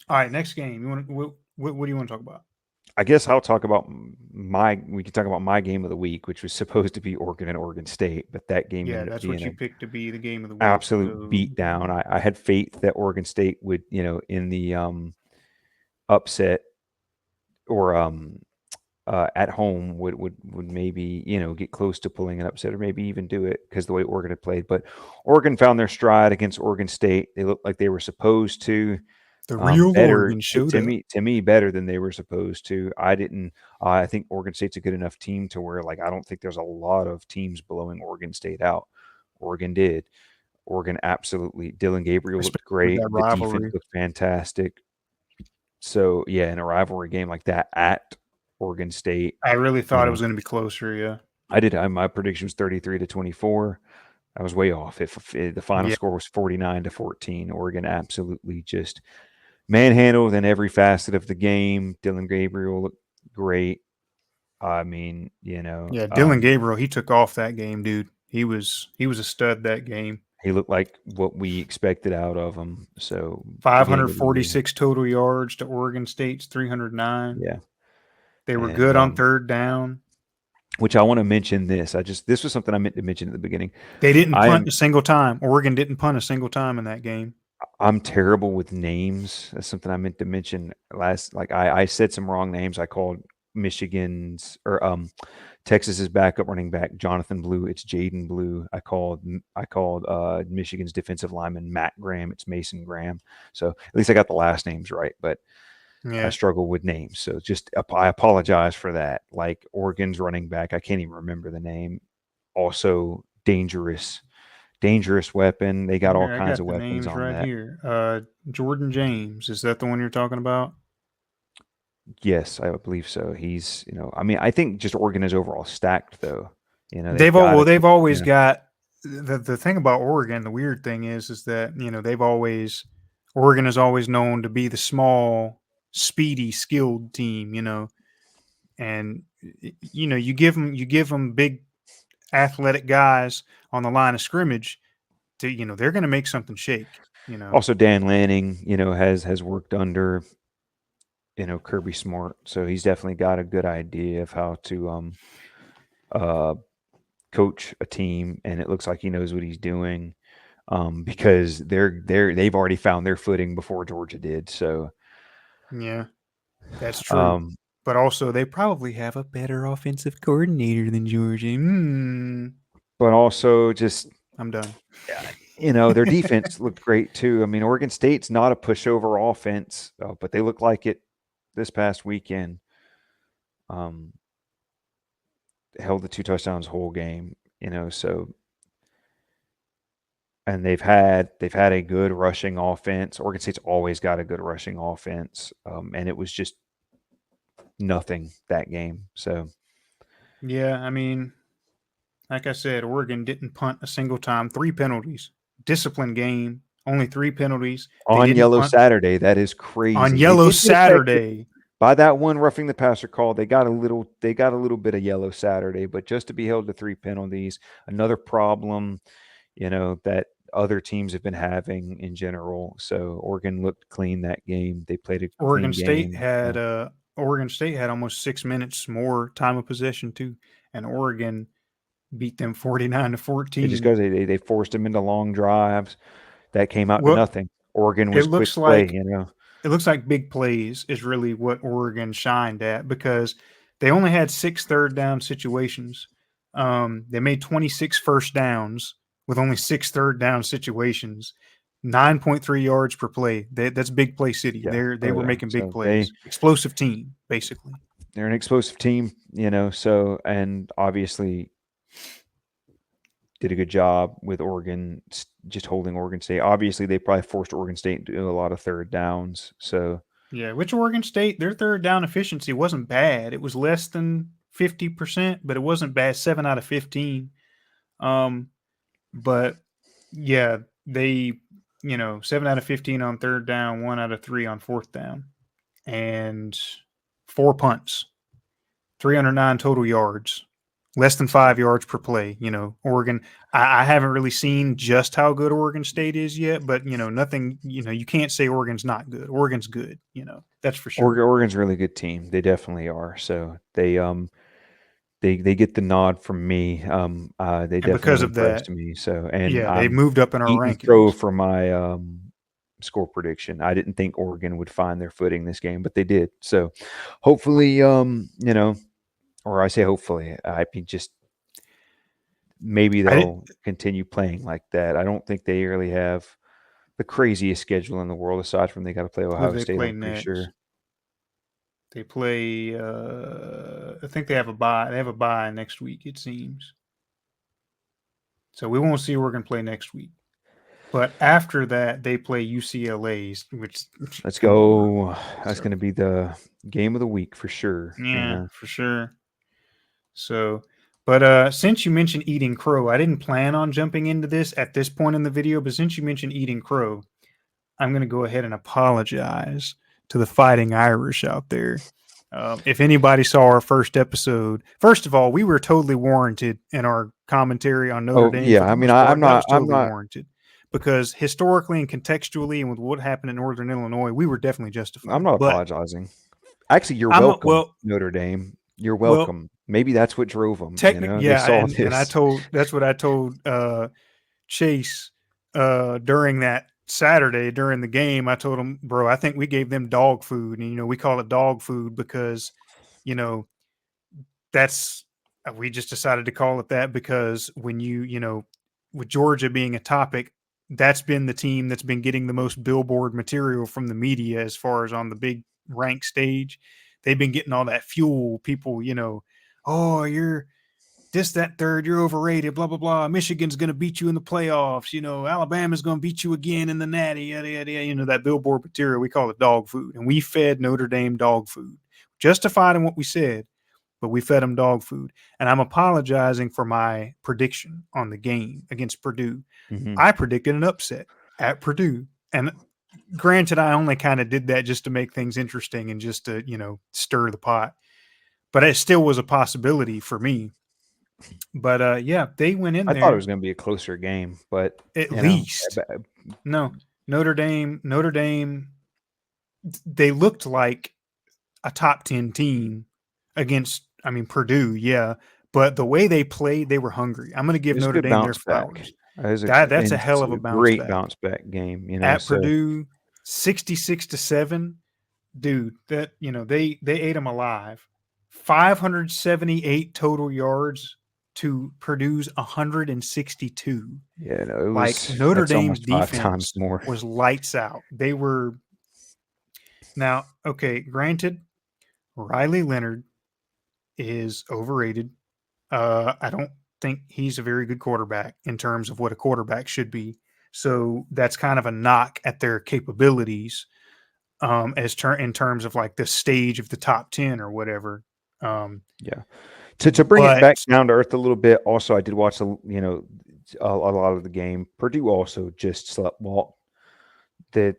All right, next game. You want what do you want to talk about? I guess I'll talk about we can talk about my game of the week, which was supposed to be Oregon and Oregon State, but that game Yeah, ended up that's being what you an picked to be the game of the week. absolute So beatdown. I had faith that Oregon State would, in the upset or at home would maybe get close to pulling an upset or maybe even do it because the way Oregon had played. But Oregon found their stride against Oregon State. They looked like they were supposed to. the real Better Oregon showed up. to me better than they were supposed to. I didn't. I think Oregon State's a good enough team to where I don't think there's a lot of teams blowing Oregon State out. Oregon did. Oregon absolutely. Dylan Gabriel looked Especially with great. that The defense rivalry. looked fantastic. So yeah, in a rivalry game like that at Oregon State, I really you thought it know, was going to be closer. Yeah. I did. My prediction was 33-24. I was way off. If the final Yeah. score was 49-14, Oregon absolutely just manhandled in every facet of the game. Dylan Gabriel looked great. I mean, Yeah. Dylan Gabriel, he took off that game, dude. He was a stud that game. he looked like what we expected out of him. So the game of the year, 546 total yards to Oregon State's 309. yeah. They were And good on third down. which I want to mention this was something I meant to mention at the beginning. They didn't I punt am a single time. Oregon didn't punt a single time in that game. I'm terrible with names. That's something I meant to mention last. Like I said some wrong names. I called Michigan's or Texas's backup running back Jonathan Blue. It's Jaden Blue. I called Michigan's defensive lineman Matt Graham. It's Mason Graham. So at least I got the last names right. But I Yeah. struggle with names. So just I apologize for that. Like Oregon's running back, I can't even remember the name. Also dangerous weapon. They got all Here, I kinds got of the weapons names on right that. here. Jordan James. Is that the one you're talking about? Yes, I believe so. He's, I mean, I think just Oregon is overall stacked though. They've They've got well, a they've always yeah, got the thing about Oregon. The weird thing is that they've always Oregon is always known to be the small, speedy, skilled team. And you give them big athletic guys on the line of scrimmage to they're going to make something shake. also Dan Lanning, has worked under, Kirby Smart. So he's definitely got a good idea of how to uh coach a team, and it looks like he knows what he's doing. Because they've already found their footing before Georgia did. So Yeah, that's true. um But also, they probably have a better offensive coordinator than Georgia. but also just I'm done. their defense looked great too. I mean, Oregon State's not a pushover offense, but they look like it this past weekend. Um, held the 2 touchdowns whole game, so and they've had a good rushing offense. Oregon State's always got a good rushing offense, and it was just nothing that game. So Yeah, I mean, like I said, Oregon didn't punt a single time. 3 penalties. Disciplined game. Only 3 penalties. They on didn't Yellow punt Saturday, that is on crazy. They Yellow did get affected Saturday. by that one roughing the passer call. They got a little bit of Yellow Saturday, but just to be held to 3 penalties, another problem, that other teams have been having in general. So Oregon looked clean that game. They played a Oregon clean State game. had Oregon State had almost 6 minutes more time of possession too, and Oregon beat them 49 to It just 14. goes. They forced them into long drives that came out to Well, nothing. Oregon it was quick looks play. like big plays is really what Oregon shined at because they only had 6 third down situations. They made 26 first downs with only 6 third down situations. 9.3 yards per play. That's big play city. Yeah. They Oh were yeah. making big So plays. Explosive team, basically. they're an explosive team. So and obviously did a good job with Oregon just holding Oregon State. Obviously, they probably forced Oregon State to do a lot of third downs. So Yeah, which Oregon State, their third down efficiency wasn't bad. It was less than 50%, but it wasn't bad. 7 out of 15. Um, but yeah, they, 7 out of 15 on third down, 1 out of 3 on fourth down, and 4 punts, 309 total yards, less than 5 yards per play. Oregon, I haven't really seen just how good Oregon State is yet, but nothing, you can't say Oregon's not good. Oregon's good, that's for sure. Oregon's a really good team. They definitely are. So they get the nod from me. They And because definitely of that, impressed me. So and yeah, they I'm moved up in our eating crow rankings for my score prediction. I didn't think Oregon would find their footing this game, but they did. So hopefully, or I say hopefully, I mean just maybe I did, they'll continue playing like that. I don't think they really have the craziest schedule in the world aside from they got to play who do Ohio they State. play I'm pretty next? sure. They play. I think they have a bye. They have a bye next week. It seems. So we won't see Oregon play next week. But after that, they play UCLA's. Which, Let's come on, bro. go. That's So going to be the game of the week for sure. yeah, for sure. So, but since you mentioned eating crow, I didn't plan on jumping into this at this point in the video. But since you mentioned eating crow, I'm going to go ahead and apologize to the Fighting Irish out there. If anybody saw our first episode, first of all, we were totally warranted in our commentary on Notre Oh Dame yeah, for the I mean most I'm part. That not was I'm totally not warranted because historically and contextually, and with what happened in Northern Illinois, we were definitely I'm justified. not But apologizing. Actually, you're I'm a, welcome, Notre Dame. You're well, welcome. Maybe that's what drove them. technically, They yeah, saw and I this. told that's what I told Chase during that Saturday during the game. I told him, bro, I think we gave them dog food, and we call it dog food because you know that's we just decided to call it that because when with Georgia being a topic, that's been the team that's been getting the most billboard material from the media as far as on the big rank stage. They've been getting all that fuel. People, oh, you're this, that, third, you're overrated, blah, blah, blah. Michigan's going to beat you in the playoffs. Alabama's going to beat you again in the natty, yada, yada, yada. That billboard material, we call it dog food. And we fed Notre Dame dog food. Justified in what we said, but we fed them dog food. And I'm apologizing for my prediction on the game against Purdue. Hmm. I predicted an upset at Purdue. And granted, I only kind of did that just to make things interesting and just to, stir the pot. But it still was a possibility for me. But yeah, they went in I thought it there was going to be a closer game, but at you know, least. No, Notre Dame, they looked like a top 10 team against, I mean, Purdue, yeah. But the way they played, they were hungry. I'm going to it give was a Notre good Dame their bounce back. flowers. It was That's a and hell it's of a a bounce great back. bounce back game. At So Purdue, 66-7, dude, that, they ate them alive. 578 total yards to Purdue's 162. yeah, no, it Like was Notre that's Dame's almost 5 times defense more. was lights out. They were Now, okay, granted, Riley Leonard is overrated. I don't think he's a very good quarterback in terms of what a quarterback should be. So that's kind of a knock at their capabilities, in terms of like the stage of the top 10 or whatever. Yeah. To bring it back But down to earth a little bit, also I did watch a lot of the game. Purdue also just slept walk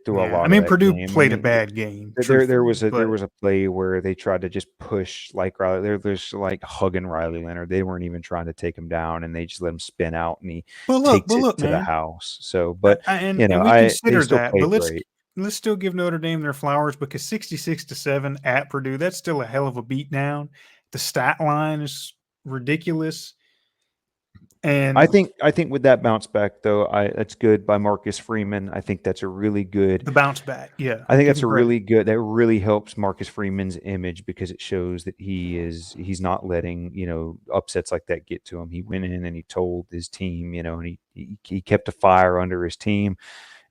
through a yeah, I lot of mean that Purdue game. I played a mean, bad game, there truthfully. was a But play where they tried to just push like Riley. There's like hugging Riley Leonard. They weren't even trying to take him down, and they just let him spin out, and he but takes it look, to the man, house. So, but and we they consider still that, but played great. let's still give Notre Dame their flowers because 66-7 at Purdue, that's still a hell of a beatdown. The stat line is ridiculous, and I think with that bounce back though, I that's good by Marcus Freeman. I think that's a really good. the bounce back, yeah, I think give that's him a credit. really good. That really helps Marcus Freeman's image because it shows that he's not letting upsets like that get to him. He went in and he told his team, and he kept a fire under his team,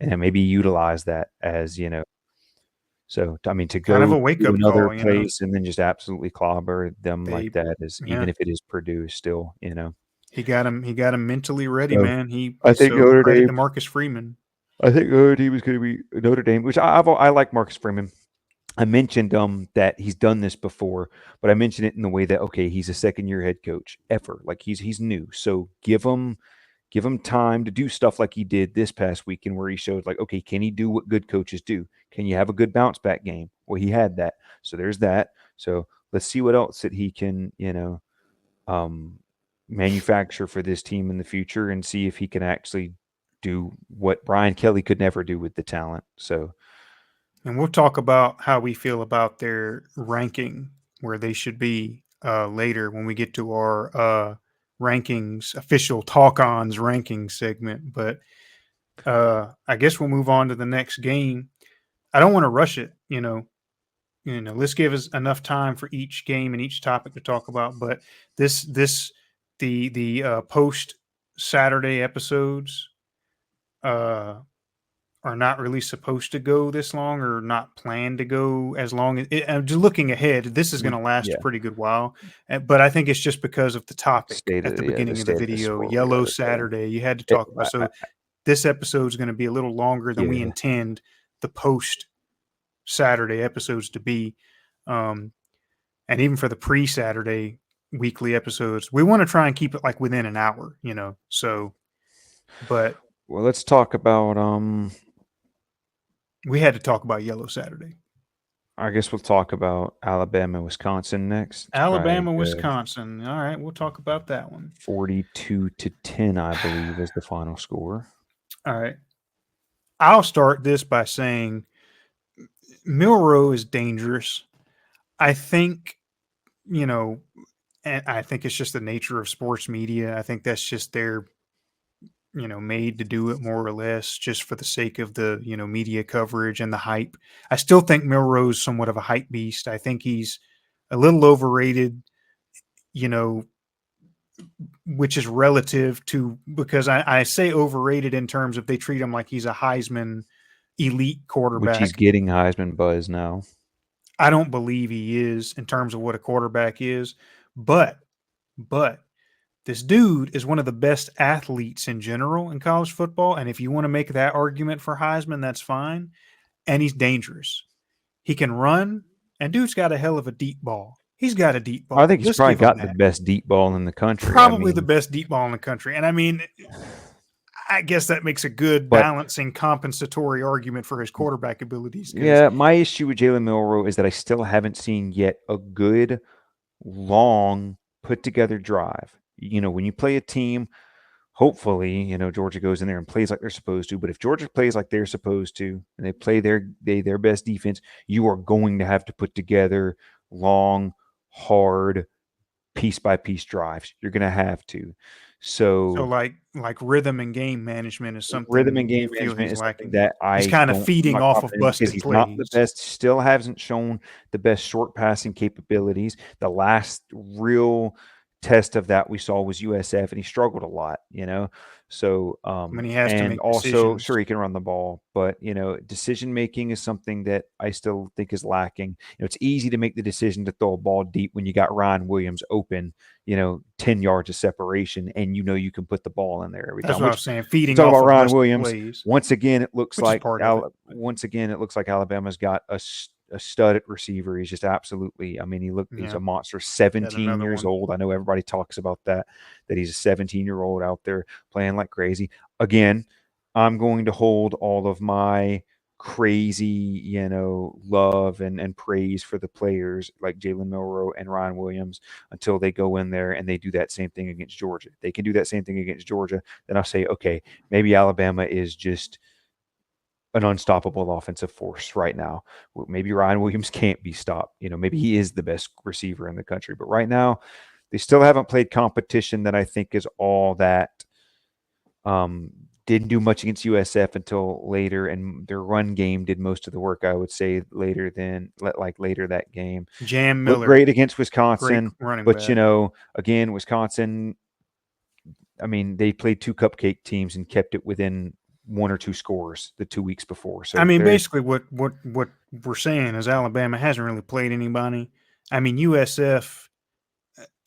and then maybe utilize that as So I mean, to Kind of go a wake to up another call, place and then just absolutely clobber them like They, that is yeah, even if it is Purdue, still. he got him mentally ready, So man. I think So Notre credit Dame. to Marcus Freeman. I think Notre Dame is going to be Notre Dame, which I like Marcus Freeman. I mentioned that he's done this before, but I mentioned it in the way that okay, he's a second year head coach ever, like he's new, so give him time to do stuff like he did this past weekend, where he showed like okay, can he do what good coaches do? Can you have a good bounce back game? Well, he had that, so there's that. So let's see what else that he can um, manufacture for this team in the future, and see if he can actually do what Brian Kelly could never do with the talent. So And we'll talk about how we feel about their ranking, where they should be, later when we get to our rankings, official Talk-Ons ranking segment. But I guess we'll move on to the next game. I don't want to rush it, let's give us enough time for each game and each topic to talk about. But this the post Saturday episodes uh, are not really supposed to go this long, or not planned to go as long as it. I'm just looking ahead. This is going we to last a yeah, pretty good while, but I think it's just because of the topic state at of the the beginning of the state of the video. sport. We Yellow got to say. Saturday, you had to It, talk about. So this episode is going to be a little longer than we yeah. intend the post Saturday episodes to be. Um, and even for the pre-Saturday weekly episodes, we want to try and keep it like within an hour, So, but Well, let's talk about we had to talk about Yellow Saturday. I guess we'll talk about Alabama, Wisconsin next. It's probably a Alabama, good Wisconsin. All right, we'll talk about that one. 42-10, I believe, is the final score. All right. I'll start this by saying Milroe is dangerous. I think, you know, and I think it's just the nature of sports media. I think that's just their, made to do it more or less just for the sake of the, media coverage and the hype. I still think Milroe's somewhat of a hype beast. I think he's a little overrated, you know, which is relative to, because I say overrated in terms of they treat him like he's a Heisman elite Which he's quarterback. getting Heisman buzz now. I don't believe he is in terms of what a quarterback is, but but this dude is one of the best athletes in general in college football. And if you want to make that argument for Heisman, that's fine. And he's dangerous. He can run, and dude's got a hell of a deep ball. He's got a deep I ball. think he's Let's probably give him got the that. best deep ball in the country. I Probably the mean, best deep ball in the country. And I mean, I guess that makes a good but balancing compensatory argument for his quarterback abilities because yeah, my issue with Jalen Milroe is that I still haven't seen yet a good, long, put together drive. When you play a team, hopefully, Georgia goes in there and plays like they're supposed to. But if Georgia plays like they're supposed to and they play their best defense, you are going to have to put together long, hard, piece by piece drives. You're going to have to. so So like rhythm and game management is rhythm something and game you feel management he's is something lacking. that He's I'm kind of feeding not off of confident because busted he's not the plays. best. Still hasn't shown the best short passing capabilities. The last real test of that we saw was USF, and he struggled a lot, So, when he has to and make also, decisions. sure, he can run the ball, but decision making is something that I still think is lacking. It's easy to make the decision to throw a ball deep when you got Ryan Williams open, 10 yards of separation, and you can put the ball in there every That's time. what I Which was saying. we Feeding talk off about of Ryan busted Williams. plays, Once again, it looks which is like part of it. Alabama's got a stud at receiver. He's just absolutely. I mean, he's Yeah, a monster. got 17 another years one. old. I know everybody talks about that he's a 17-year-old out there playing like crazy. Again, I'm going to hold all of my crazy, love and praise for the players like Jalen Milroe and Ryan Williams until they go in there and they do that same thing against Georgia. They can do that same thing against Georgia. Then I'll say, okay, maybe Alabama is just an unstoppable offensive force right now. Maybe Ryan Williams can't be stopped. Maybe he is the best receiver in the country. But right now, they still haven't played competition that I think is all that. Didn't do much against USF until later, and their run game did most of the work. I would say later that game. Jam Looked Miller, great against great Wisconsin, running but back. again, Wisconsin. I mean, they played two cupcake teams and kept it within one or two scores the 2 weeks before. I So mean, they're basically, what we're saying is Alabama hasn't really played anybody. I mean, USF.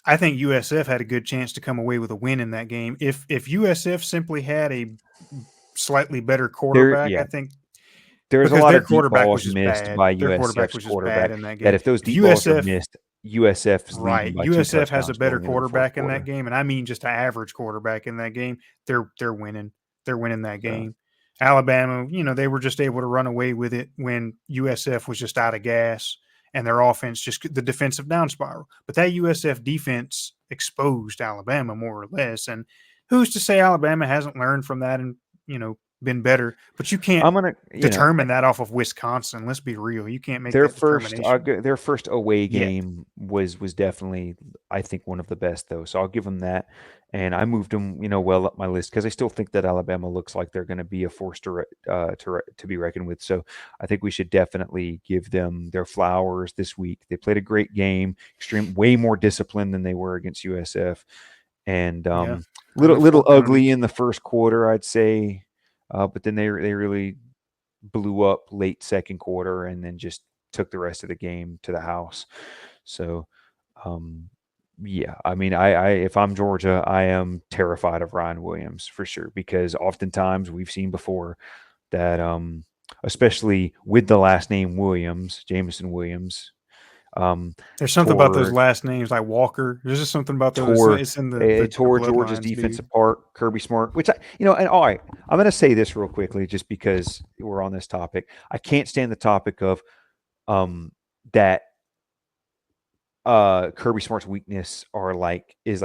I think USF had a good chance to come away with a win in that game. If USF simply had a slightly better they're quarterback, yeah. I think There's a because lot their of deep quarterback balls was just missed bad. by Their quarterback USF's was just bad quarterback. in that That game. if those If deep balls are USF missed, USF's leading right, by two USF has a touchdowns better going into the fourth quarterback in that quarter. game, and I mean just an average quarterback in that game, they're winning. They're winning that So, game. Alabama, they were just able to run away with it when USF was just out of gas and their offense just the defensive down spiral. But that USF defense exposed Alabama more or less. And who's to say Alabama hasn't learned from that and, been better? But you can't I'm gonna, determine that off of Wisconsin. Let's be real. You can't make their that first determination their first away yet. game was definitely, I think, one of the best though. So I'll give them that, and I moved them well up my list because I still think that Alabama looks like they're going to be a force to be reckoned with. So I think we should definitely give them their flowers this week. They played a great game, way more disciplined than they were against USF, and Yeah. I little look little forward to ugly it. in the first quarter, I'd say, but then they really blew up late second quarter and then just took the rest of the game to the house. So, um, yeah, I mean, I if I'm Georgia, I am terrified of Ryan Williams for sure because oftentimes we've seen before that, especially with the last name Williams, Jameson Williams, um, There's something about those tore last names like Walker. There's just something about those. tore It's in the tore Georgia's bloodlines, defense dude. apart. Kirby Smart, which and all right, I'm going to say this real quickly just because we're on this topic. I can't stand the topic of that Kirby Smart's weakness is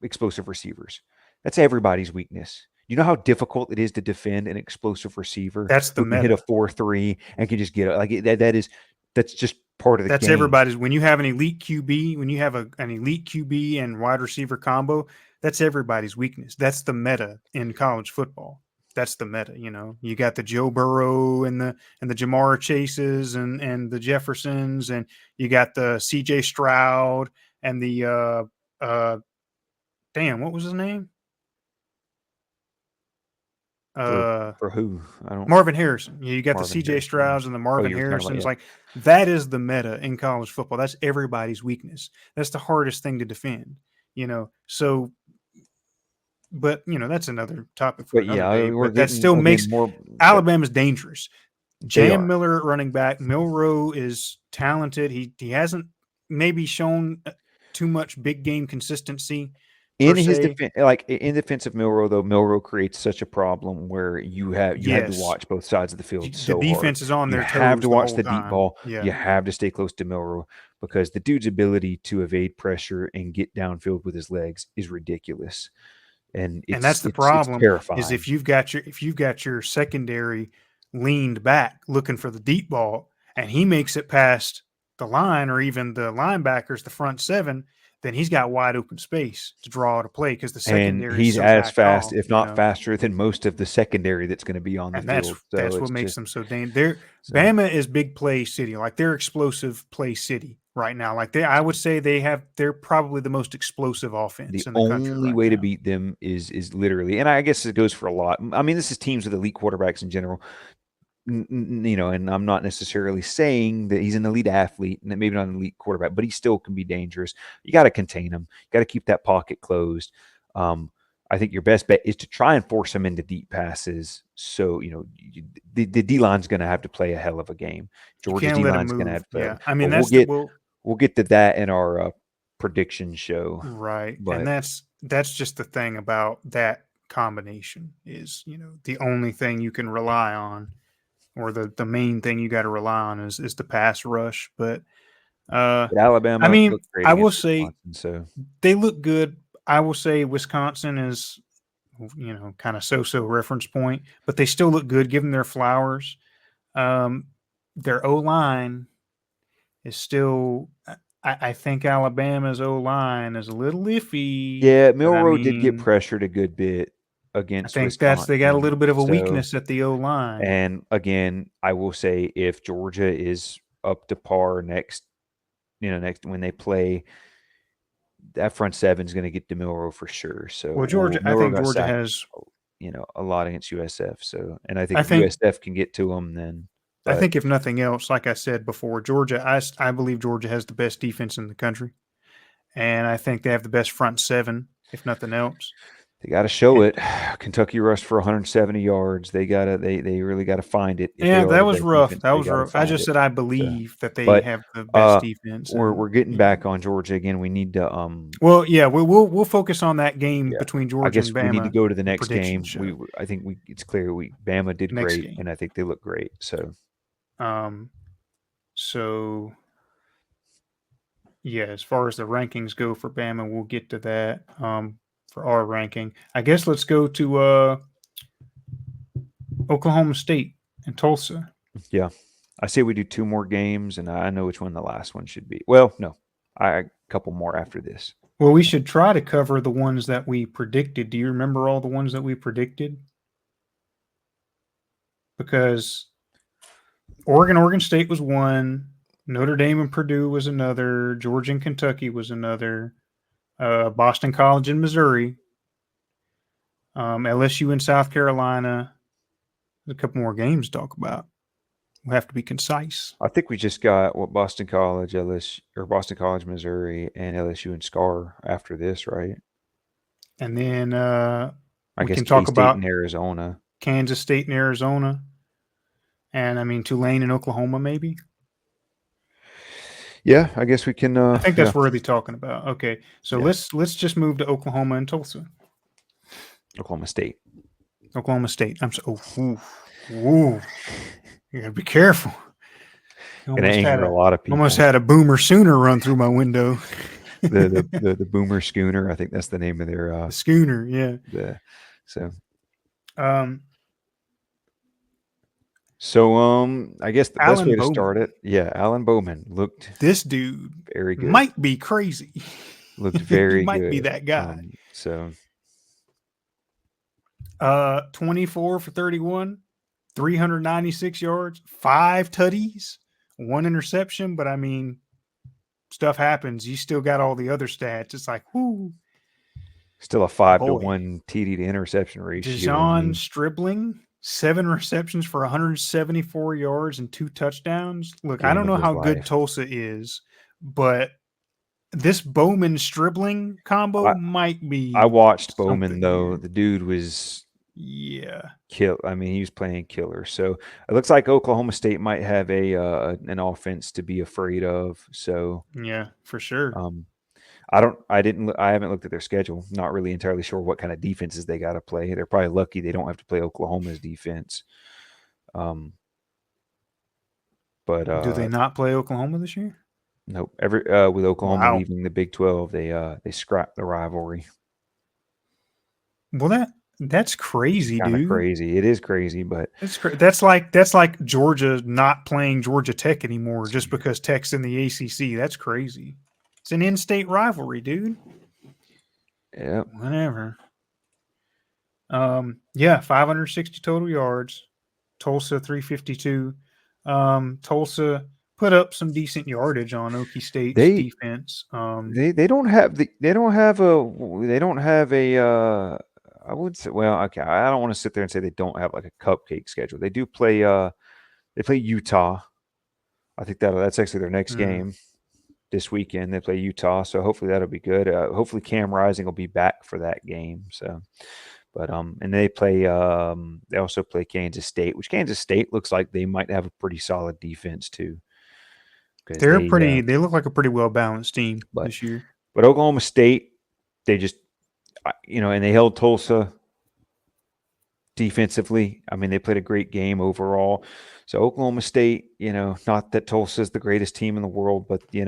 explosive receivers. That's everybody's weakness. You know how difficult it is to defend an explosive receiver That's the who can hit a meta. 4.3 and can just get it like that's just part of the That's game. everybody's. When you have an elite QB, when you have an elite QB and wide receiver combo, that's everybody's weakness. That's the meta in college football. That's the meta. You got the Joe Burrow and the Jamar Chases and the Jeffersons, and you got the CJ Stroud and the damn, what was his name? For Uh, for who? I don't Marvin Harrison. You got the Marvin CJ Harrison. Yeah. Strouds and the Oh, Marvin you were talking about, Harrisons. yeah. Like that is the meta in college football. That's everybody's weakness. That's the hardest thing to defend. So but that's another topic for But another yeah, day. we're But that getting still again makes more. Alabama's dangerous. They Jam are. Miller at running back. Milroe is talented. He hasn't maybe shown too much big game consistency per In his se. defense, like in defense of Milroe, though, Milroe creates such a problem where you had to Yes. watch both sides of the field The so hard. defense is on You their have toes to the watch whole the deep time. ball. Yeah. You have to stay close to Milroe because the dude's ability to evade pressure and get downfield with his legs is ridiculous, and And it's that's the it's it's problem is terrifying. if you've got your secondary leaned back looking for the deep ball and he makes it past the line or even the linebackers, the front seven, then he's got wide open space to draw out a play because the And secondary is he's so as backed fast, off, if not faster, than most of the secondary that's going to be on the and field. So that's it's what makes just them so dangerous. so. Bama is big play city, like they're explosive play city. right now. Like I would say they're probably the most explosive offense The in the country only right way to now. beat them is literally, and I guess it goes for a lot. I mean, this is teams with elite quarterbacks in general. And I'm not necessarily saying that he's an elite athlete and that maybe not an elite quarterback, but he still can be dangerous. You got to contain him. You got to keep that pocket closed. I think your best bet is to try and force him into deep passes. So, the D line's going to have to play a hell of a game. You Georgia's can't D let him line's going to move. have to, Yeah, I mean but that's the well, we'll get to that in our prediction show. right, and But that's just the thing about that combination is the only thing you can rely on, or the main thing you got to rely on is the pass rush. But I Alabama mean, looked great I will against say Wisconsin. So they look good. I will say Wisconsin is kind of so reference point, but they still look good. Give them their flowers. Um, their O line is still. I think Alabama's O line is a little iffy, yeah, but I Milrow did get mean, pressured a good bit I against think they got a Wisconsin. little bit of a So, weakness at the O line. and again, I will say if Georgia is up to par next when they play, that front seven is going to get to Milrow for sure. So, Well, Georgia, I Milrow think got Georgia sacked, has. a lot against USF. So, and I think I if think USF can get to them, then, I but think if nothing else, like I said before, Georgia. I believe Georgia has the best defense in the country, and I think they have the best front seven, if nothing else. they got to show it. Kentucky rushed for 170 yards. They really got to find it. If they Yeah, are that the was best rough. defense, That they was got to rough. I find just it. said I So, believe that they but have the best defense, we're and getting back on Georgia again. We need to well, yeah, we'll focus on that game yeah. between I Georgia guess and we need to Bama, go to the the next prediction game. show I think it's clear Bama did next great, game. and I think they look great. So Um, so yeah, as far as the rankings go for Bama, we'll get to that. For our ranking, I guess let's go to Oklahoma State and Tulsa. yeah, I say we do two more games, and I know which one the last one should be. Well, no, a couple more after this. Well, we should try to cover the ones that we predicted. Do you remember all the ones that we predicted? Because Oregon State was one, Notre Dame and Purdue was another, Georgia and Kentucky was another, Boston College and Missouri, LSU and South Carolina. There's a couple more games to talk about. We'll have to be concise. I think we just got what Boston College, LSU, or Boston College, Missouri, and LSU and Scar after this, right? And then I we guess can K talk State about and Arizona. Kansas State and Arizona. And I mean Tulane and Oklahoma, maybe. Yeah, I guess we can. I think Yeah, that's worthy talking about. Okay, so yeah, let's just move to Oklahoma and Tulsa. Oklahoma State. Oklahoma State. I'm so ooh, you gotta be careful. Gonna anger a lot of Almost people. had a boomer sooner run through my window. The Boomer Schooner. I think that's the name of their The schooner, yeah. the so Um, I guess the best way Alan to start Bowman. it, yeah, Alan Bowman looked This dude very good. might be crazy. Looked He very might be good. that guy. So 24 for 31, 396 yards, 5 tutties, 1 interception. But I mean, stuff happens. You still got all the other stats. It's like, whoo, still a 5 to boy. 1 TD to interception ratio. I Dijon mean, Stribling, 7 receptions for 174 yards and 2 touchdowns. Look, I game don't of know his how good life. Tulsa is, but this Bowman Stribling combo might I be watched Bowman something though. here. The dude was Yeah. kill. I mean, he was playing killer. So it looks like Oklahoma State might have a an offense to be afraid of. So Yeah, for sure. um, I haven't looked at their schedule. Not really entirely sure what kind of defenses they got to play. They're probably lucky they don't have to play Oklahoma's defense. Um, but Do they not play Oklahoma this year? nope. With Oklahoma Wow. leaving the Big 12, they scrapped the rivalry. Well, that's crazy, Kind of dude. crazy. It is crazy, but That's like Georgia not playing Georgia Tech anymore just because Tech's in the ACC. That's crazy. It's an in-state rivalry, dude. yeah, Whatever. Yeah, 560 total yards. Tulsa 352. Tulsa put up some decent yardage on Okie State's They defense. they don't have they don't have a they don't have a I would say, well, okay, I don't want to sit there and say they don't have like a cupcake schedule. They do play they play Utah. I think that's actually their next hmm. game this weekend. They play Utah, so hopefully that'll be good. Hopefully Cam Rising will be back for that game. So, but and they also play Kansas State, which Kansas State looks like they might have a pretty solid defense too, because They're pretty. They look like a pretty well balanced team but this year. but Oklahoma State, they just and they held Tulsa defensively. I mean, they played a great game overall. So Oklahoma State, not that Tulsa is the greatest team in the world, but they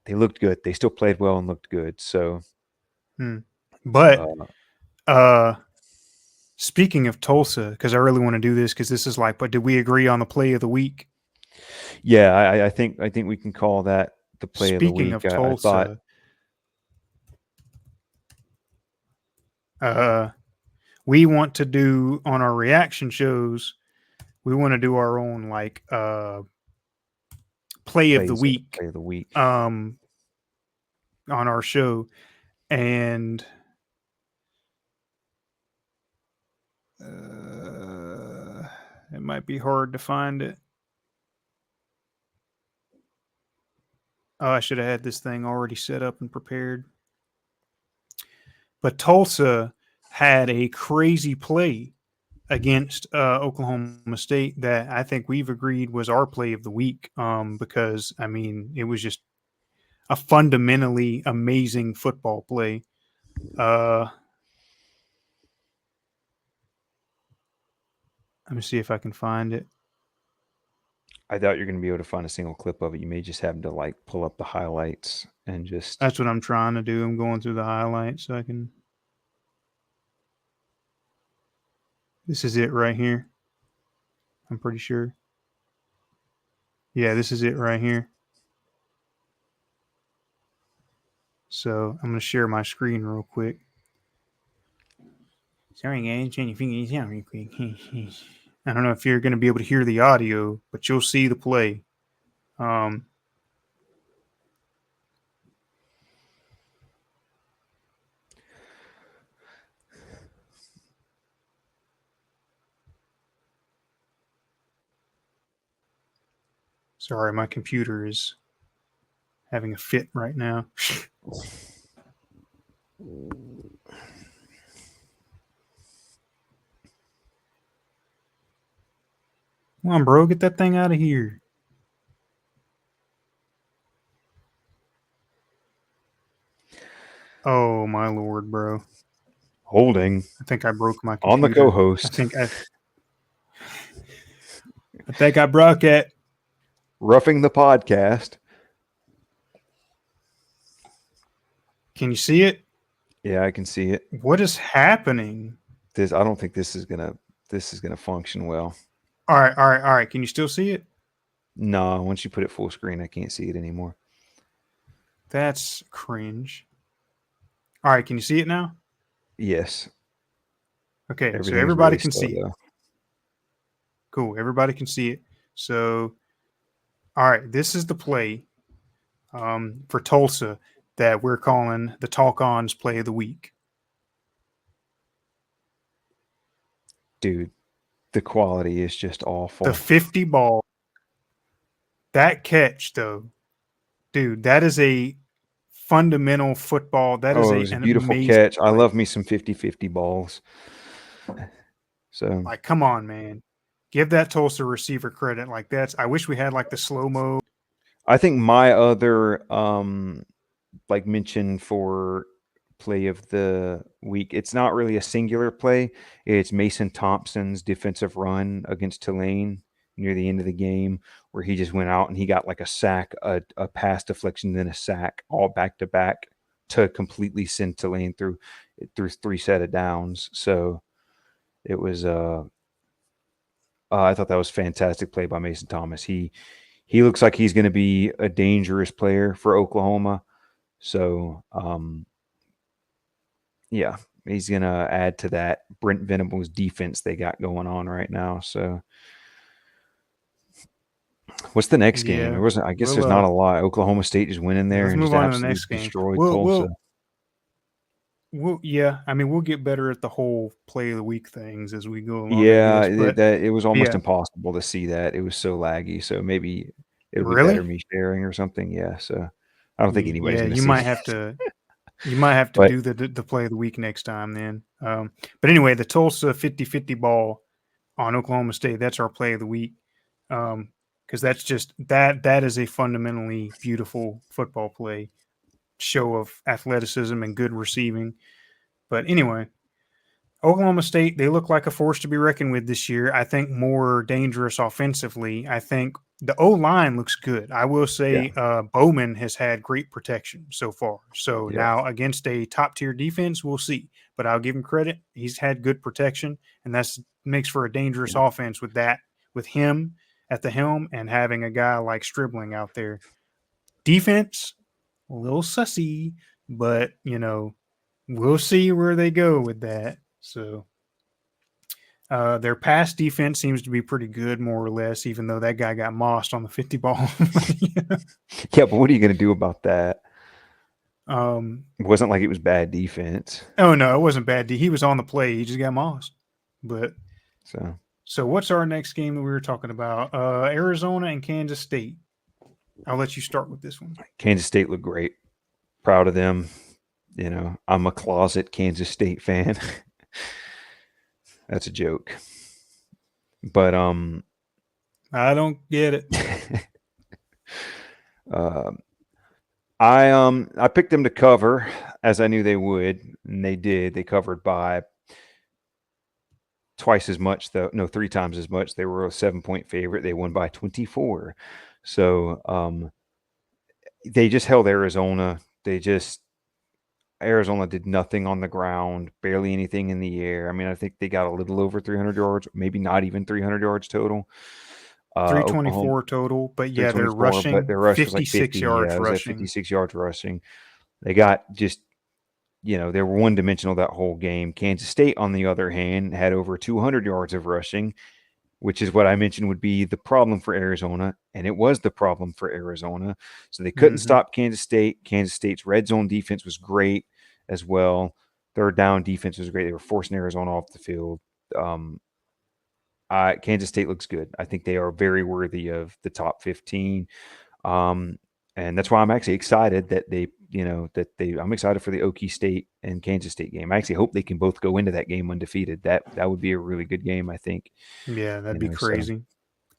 looked good. They still played well and looked good. So, Hmm. But uh, uh, speaking of Tulsa, because I really want to do this, because this is like, but did we agree on the play of the week? yeah, I think we can call that the play of the Speaking week. of I thought, Tulsa, uh, we want to do on our reaction shows. We want to do our own like play of the week play of the week. on our show, and it might be hard to find it. Oh, I should have had this thing already set up and prepared. But Tulsa had a crazy play against Oklahoma State that I think we've agreed was our play of the week, because I mean it was just a fundamentally amazing football play. Let me see if I can find it. I doubt you're going to be able to find a single clip of it. You may just have to like pull up the highlights and just. That's what I'm trying to do. I'm going through the highlights so I can. This is it right here. I'm pretty sure. Yeah, this is it right here. So I'm going to share my screen real quick. Sorry, guys, trying to figure this out real quick. I don't know if you're going to be able to hear the audio, but you'll see the play. Sorry, my computer is having a fit right now. Come on, bro, get that thing out of here. Oh my lord, bro! Holding I think I broke my on the computer. co-host. I think I broke it. Roughing the podcast. Can you see it? Yeah, I can see it. What is happening? I don't think this is gonna function well. All right. Can you still see it? No, once you put it full screen, I can't see it anymore. That's cringe. All right, can you see it now? Yes. Okay, so everybody can see it. Though. Cool, everybody can see it. So, all right, this is the play for Tulsa that we're calling the Talk-Ons play of the week. Dude, the quality is just awful. The 50 ball. That catch, though, dude, that is a fundamental football. That is it was a an beautiful amazing catch. play. I love me some 50-50 balls. So, like, come on, man. Give that Tulsa receiver credit. Like, I wish we had like the slow-mo. I think my other like mention for play of the week, it's not really a singular play. It's Mason Thompson's defensive run against Tulane near the end of the game, where he just went out and he got like a sack, a pass deflection, then a sack, all back to back to completely send Tulane through 3 set of downs. So it was I thought that was fantastic play by Mason Thomas. He looks like he's going to be a dangerous player for Oklahoma. So, yeah, he's going to add to that Brent Venables defense they got going on right now. So, What's the next game? There Yeah. wasn't. I guess We'll there's not a lot. Oklahoma State just went in yeah, there let's and just move on to the absolutely next game. destroyed We'll Tulsa. we'll we'll yeah, I mean we'll get better at the whole play of the week things as we go along, I Yeah, guess. But it was almost yeah, impossible to see that. It was so laggy. So maybe it'll be better really? me sharing or something. Yeah. So I don't think anybody's Yeah, going to see it. you might have to But do the play of the week next time then. But anyway, the Tulsa 50-50 ball on Oklahoma State, that's our play of the week. Because that's just that is a fundamentally beautiful football play, show of athleticism and good receiving. But anyway, Oklahoma State, they look like a force to be reckoned with this year. I think more dangerous offensively. I think the O line looks good. I will yeah, say Bowman has had great protection so far. So yeah, now against a top tier defense, we'll see. But I'll give him credit. He's had good protection, and that's makes for a dangerous yeah. offense with that, with him at the helm and having a guy like Stribling out there. Defense, a little sussy, but we'll see where they go with that. So their pass defense seems to be pretty good, more or less, even though that guy got mossed on the 50 ball. Yeah, but what are you going to do about that? um, It wasn't like it was bad defense. oh no, it wasn't bad. He was on the play. He just got mossed. But So so what's our next game that we were talking about? Arizona and Kansas State. I'll let you start with this one. Kansas State looked great. Proud of them. I'm a closet Kansas State fan. That's a joke. But I don't get it. uh, I picked them to cover as I knew they would, and they did. They covered by twice as much, though. No, three times as much. They were a 7-point favorite. They won by 24. So they just held Arizona. Arizona did nothing on the ground, barely anything in the air. I mean, I think they got a little over 300 yards, maybe not even 300 yards total. Oklahoma 324 total, but yeah, they're 324, but rushing their rush was like 56 50. yards Yeah, it was at rushing. 56 yards rushing. They got just, they were one dimensional that whole game. Kansas State, on the other hand, had over 200 yards of rushing, which is what I mentioned would be the problem for Arizona. And it was the problem for Arizona. So they couldn't Hmm. stop Kansas State. Kansas State's red zone defense was great as well. Third down defense was great. They were forcing Arizona off the field. Um, Kansas State looks good. I think they are very worthy of the top 15. Um, and that's why I'm actually excited that I'm excited for the Okie State and Kansas State game. I actually hope they can both go into that game undefeated. That would be a really good game, I think. Yeah, that'd be So crazy.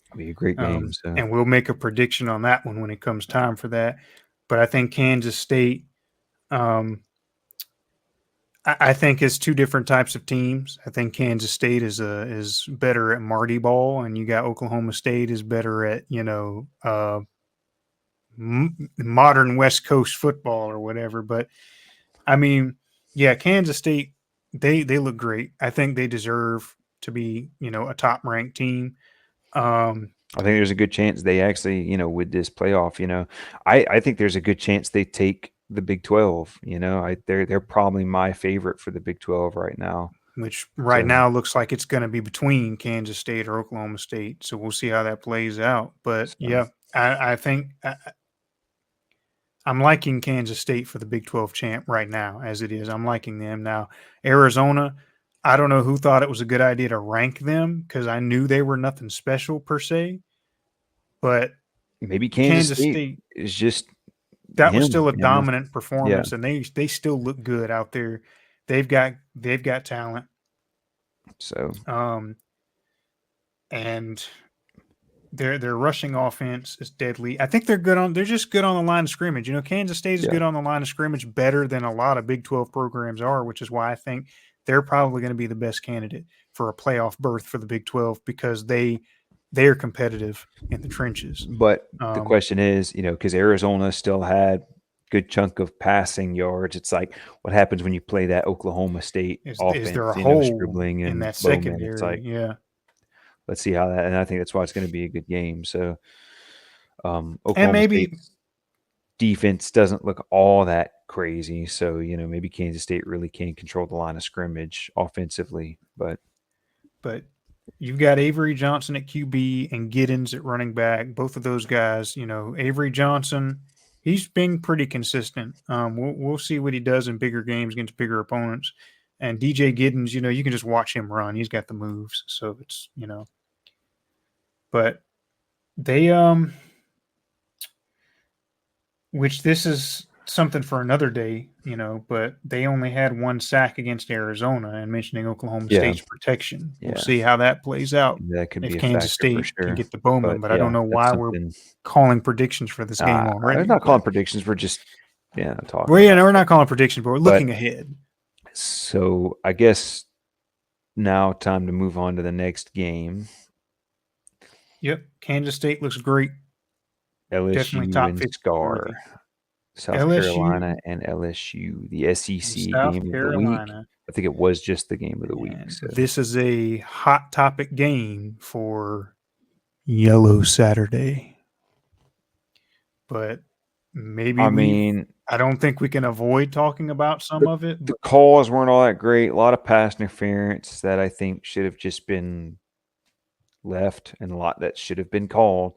it'll be a great game. So And we'll make a prediction on that one when it comes time for that. But I think Kansas State, um, I think it's two different types of teams. I think Kansas State is better at Marty ball, and you got Oklahoma State is better at modern West Coast football or whatever. But I mean, yeah, Kansas State they look great. I think they deserve to be a top ranked team. Um, I think there's a good chance they actually, with this playoff, I think there's a good chance they take the Big 12. They're probably my favorite for the Big 12 right now. which right So, now looks like it's going to be between Kansas State or Oklahoma State. So we'll see how that plays out. But so yeah, I think I'm liking Kansas State for the Big 12 champ right now, as it is. I'm liking them now. Arizona, I don't know who thought it was a good idea to rank them because I knew they were nothing special per se. But maybe Kansas Kansas State State, is just that was him. still a dominant Yeah. performance, and they still look good out there. They've got talent. So Um, and their rushing offense is deadly. I think they're just good on the line of scrimmage. Kansas State is yeah. good on the line of scrimmage better than a lot of Big 12 programs are, which is why I think they're probably going to be the best candidate for a playoff berth for the Big 12 because they are competitive in the trenches. But the Um, question is, because Arizona still had good chunk of passing yards. It's like what happens when you play that Oklahoma State is there a offense, hole Scribbling in and that Bowman. It's secondary? like, Yeah. let's see how that, and I think that's why it's going to be a good game. So And Oklahoma maybe State's defense doesn't look all that crazy. So, maybe Kansas State really can control the line of scrimmage offensively. But but You've got Avery Johnson at QB and Giddens at running back. Both of those guys, Avery Johnson, he's been pretty consistent. We'll see what he does in bigger games against bigger opponents. And DJ Giddens, you can just watch him run. He's got the moves. So it's, but they, which this is something for another day, but they only had one sack against Arizona, and mentioning Oklahoma Yeah, State's protection. We'll yeah, see how that plays out that could if be a Kansas factor for State can sure. get the Bowman, But but I don't yeah, know that's why we're something. calling predictions for this game I'm already. not But calling predictions. We're just well, talking yeah, about no, we're it. not calling predictions, but we're But looking ahead. so I guess now time to move on to the next game. Yep, Kansas State looks great. Definitely LSU top and 50 Scar, worthy. South Carolina LSU and LSU, the and SEC South game of the week. Carolina. I think it was just the game of the week. And So this is a hot topic game for Yellow Saturday. But maybe I mean, I don't think we can avoid talking about some the of it. the But calls weren't all that great. A lot of pass interference that I think should have just been left, and a lot that should have been called.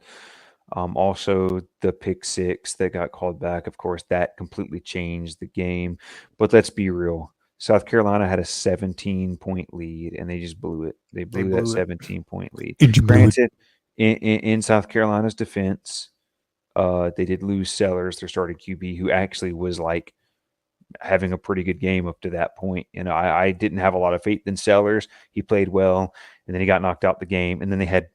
Also, the pick six that got called back, of course, that completely changed the game. But let's be real. South Carolina had a 17-point lead, and they just blew it. They they blew that blew it. 17-point lead. And you blew it. Granted, in South Carolina's defense, they did lose Sellers, their starting QB, who actually was like having a pretty good game up to that point. I didn't have a lot of faith in Sellers. He played well, and then he got knocked out the game. And then they had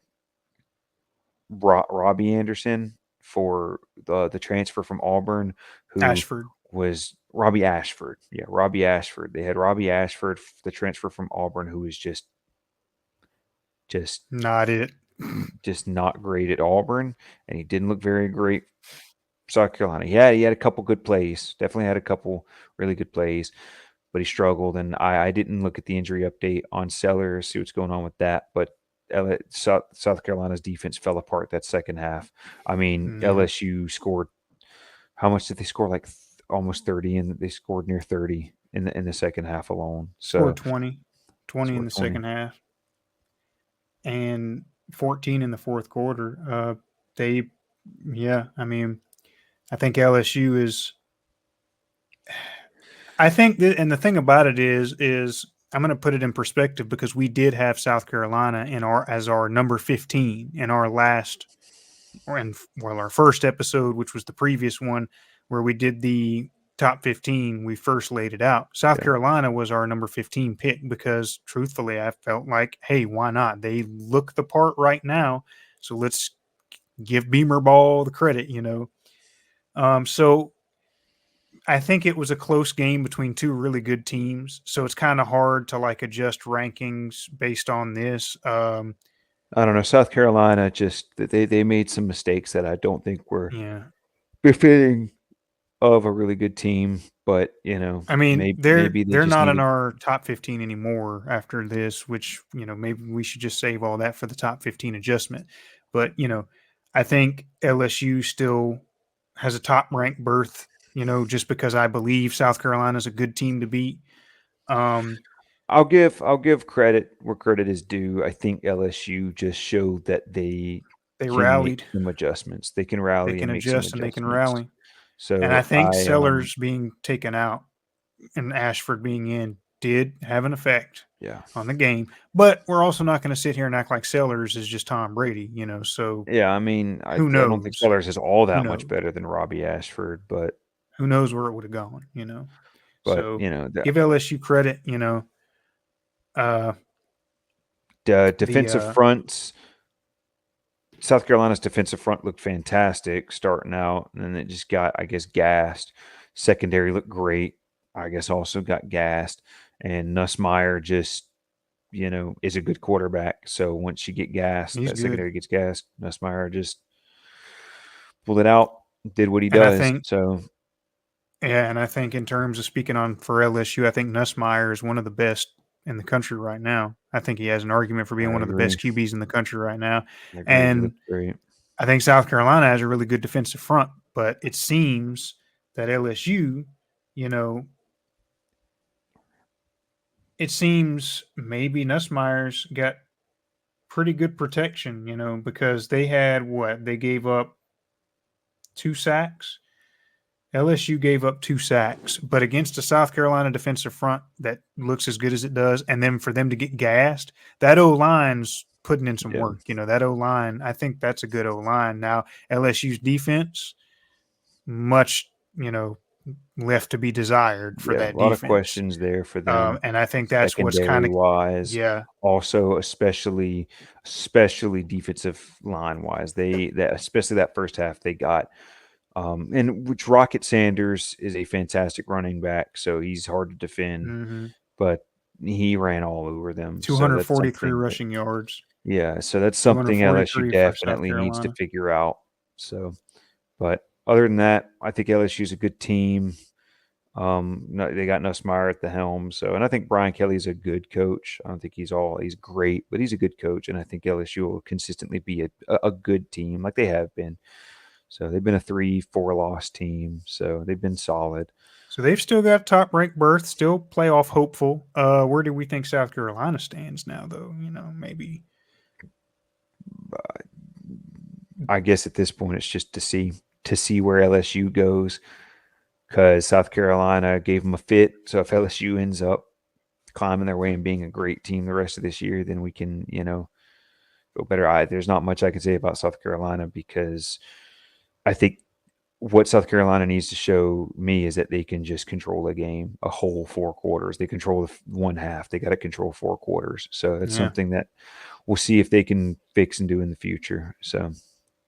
Robbie Anderson for the transfer from Auburn, who Ashford, was Robbie Ashford. Yeah, Robbie Ashford. They had Robbie Ashford, the transfer from Auburn, who was just not it. just not great at Auburn, and he didn't look very great. South Carolina. Yeah, he had a couple good plays. Definitely had a couple really good plays, but he struggled. And I didn't look at the injury update on Sellers, see what's going on with that. But South Carolina's defense fell apart that second half. I mean, Yeah. LSU scored. How much did they score? Like almost 30, and they scored near 30 in the second half alone. Scored So 20 in scored the 20. second half, and 14 in the fourth quarter. They, yeah, I mean, I think LSU is. I think, and the thing about it is I'm going to put it in perspective because we did have South Carolina in our number 15 in our last, our first episode, which was the previous one where we did the top 15. We first laid it out. South Yeah. Carolina was our number 15 pick because truthfully, I felt like, hey, why not? They look the part right now. So let's give Beamer Ball the credit. So I think it was a close game between two really good teams. So it's kind of hard to like adjust rankings based on this. I don't know. South Carolina just they made some mistakes that I don't think were Yeah. befitting of a really good team, but I mean, maybe they they're just not in needed. our top 15 anymore after this, which, maybe we should just save all that for the top 15 adjustment. But, I think LSU still has a top ranked berth, just because I believe South Carolina is a good team to beat. Um, I'll give credit where credit is due. I think LSU just showed that they they can make rallied, some adjustments. They can they rally and can make some adjust, and they can adjustments. rally. And I So think Sellers being taken out and Ashford being in did have an effect yeah, on the game. But we're also not going to sit here and act like Sellers is just Tom Brady, so yeah. I mean, I who don't think knows? Sellers is all Who that much knows? better than Robbie Ashford, but Who knows where it would have gone? but So give LSU credit. Uh, the the defensive fronts. South Carolina's defensive front looked fantastic starting out, and then it just got, I guess, gassed. Secondary looked great. I guess also got gassed, and Nussmeyer just is a good quarterback. So once you get gassed, he's that good, secondary gets gassed. Nussmeyer just pulled it out, did what he and I does. think So yeah, and I think in terms of speaking on for LSU, I think Nussmeyer is one of the best in the country right now. I think he has an argument for being I one of the best agree. QBs in the country right now, I agree. He and looked great. I think South Carolina has a really good defensive front, but it seems that LSU, you know, it seems maybe Nussmeier's got pretty good protection, because they had what? They gave up 2 sacks. LSU gave up 2 sacks, but against a South Carolina defensive front that looks as good as it does, and then for them to get gassed, that O line's putting in some Yeah. work. That O line, I think that's a good O line. Now LSU's defense, much left to be desired for Yeah, a that lot of defense, questions there for them, and I think that's what's kind secondary of wise. yeah. Also, especially defensive line wise. Especially that first half they got, and which Rocket Sanders is a fantastic running back, so he's hard to defend, Mm-hmm. but he ran all over them. So that's 243 something that, rushing yards, yeah, so that's something LSU 243 for South definitely needs to Carolina. figure out. So, but other than that, I think LSU's a good team. No, they got Nussmeier at the helm, so, and I think Brian Kelly's a good coach. I don't think he's great, but he's a good coach, and I think LSU will consistently be a good team like they have been. So they've been a 3-4 loss team, so they've been solid. So they've still got top ranked berth, still playoff hopeful. Where do we think South Carolina stands now, though? Maybe. I guess at this point it's just to see where LSU goes, because South Carolina gave them a fit. So if LSU ends up climbing their way and being a great team the rest of this year, then we can go better. There's not much I can say about South Carolina, because I think what South Carolina needs to show me is that they can just control a game, a whole 4 quarters. They control one half. They got to control 4 quarters. So that's something that we'll see if they can fix and do in the future. So,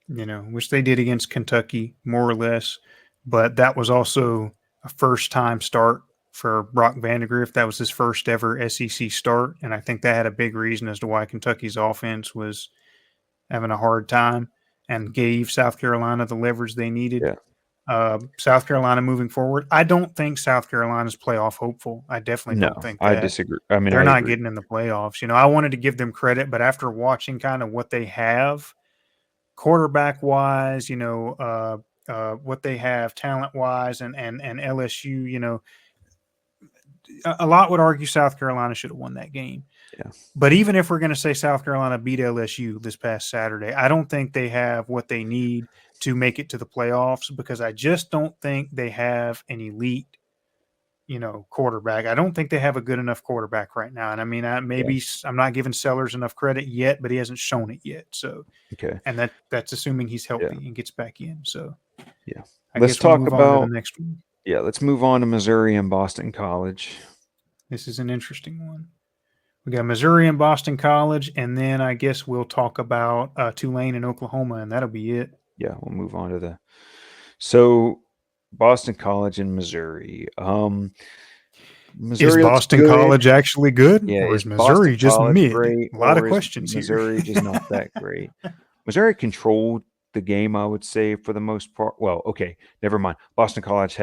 which they did against Kentucky, more or less. But that was also a first time start for Brock Vandegrift. That was his first ever SEC start. And I think that had a big reason as to why Kentucky's offense was having a hard time and gave South Carolina the leverage they needed. yeah. South Carolina moving forward, I don't think South Carolina's playoff hopeful. I definitely No, don't think I that. disagree. I mean, They're I not agree. getting in the playoffs. I wanted to give them credit, but after watching kind of what they have, quarterback wise, what they have talent wise, and LSU, a lot would argue South Carolina should have won that game. Yeah. But even if we're going to say South Carolina beat LSU this past Saturday, I don't think they have what they need to make it to the playoffs, because I just don't think they have an elite, quarterback. I don't think they have a good enough quarterback right now. And I mean, Yeah. I'm not giving Sellers enough credit yet, but he hasn't shown it yet. So, Okay. and that's assuming he's Yeah. healthy and gets back in. So, Yeah. I Let's guess we'll talk move on to the about, next one. yeah, let's move on to Missouri and Boston College. This is an interesting one. We got Missouri and Boston College, and then I guess we'll talk about Tulane and Oklahoma, and that'll be it. Yeah, we'll move on to so Boston College and Missouri. Is Missouri looks Boston good. College actually good, Yeah, or is is Missouri Boston just College mid? great, A lot of or is questions here. Missouri just not that great? Missouri controlled the game, I would say, for the most part. Well, okay, never mind. Boston College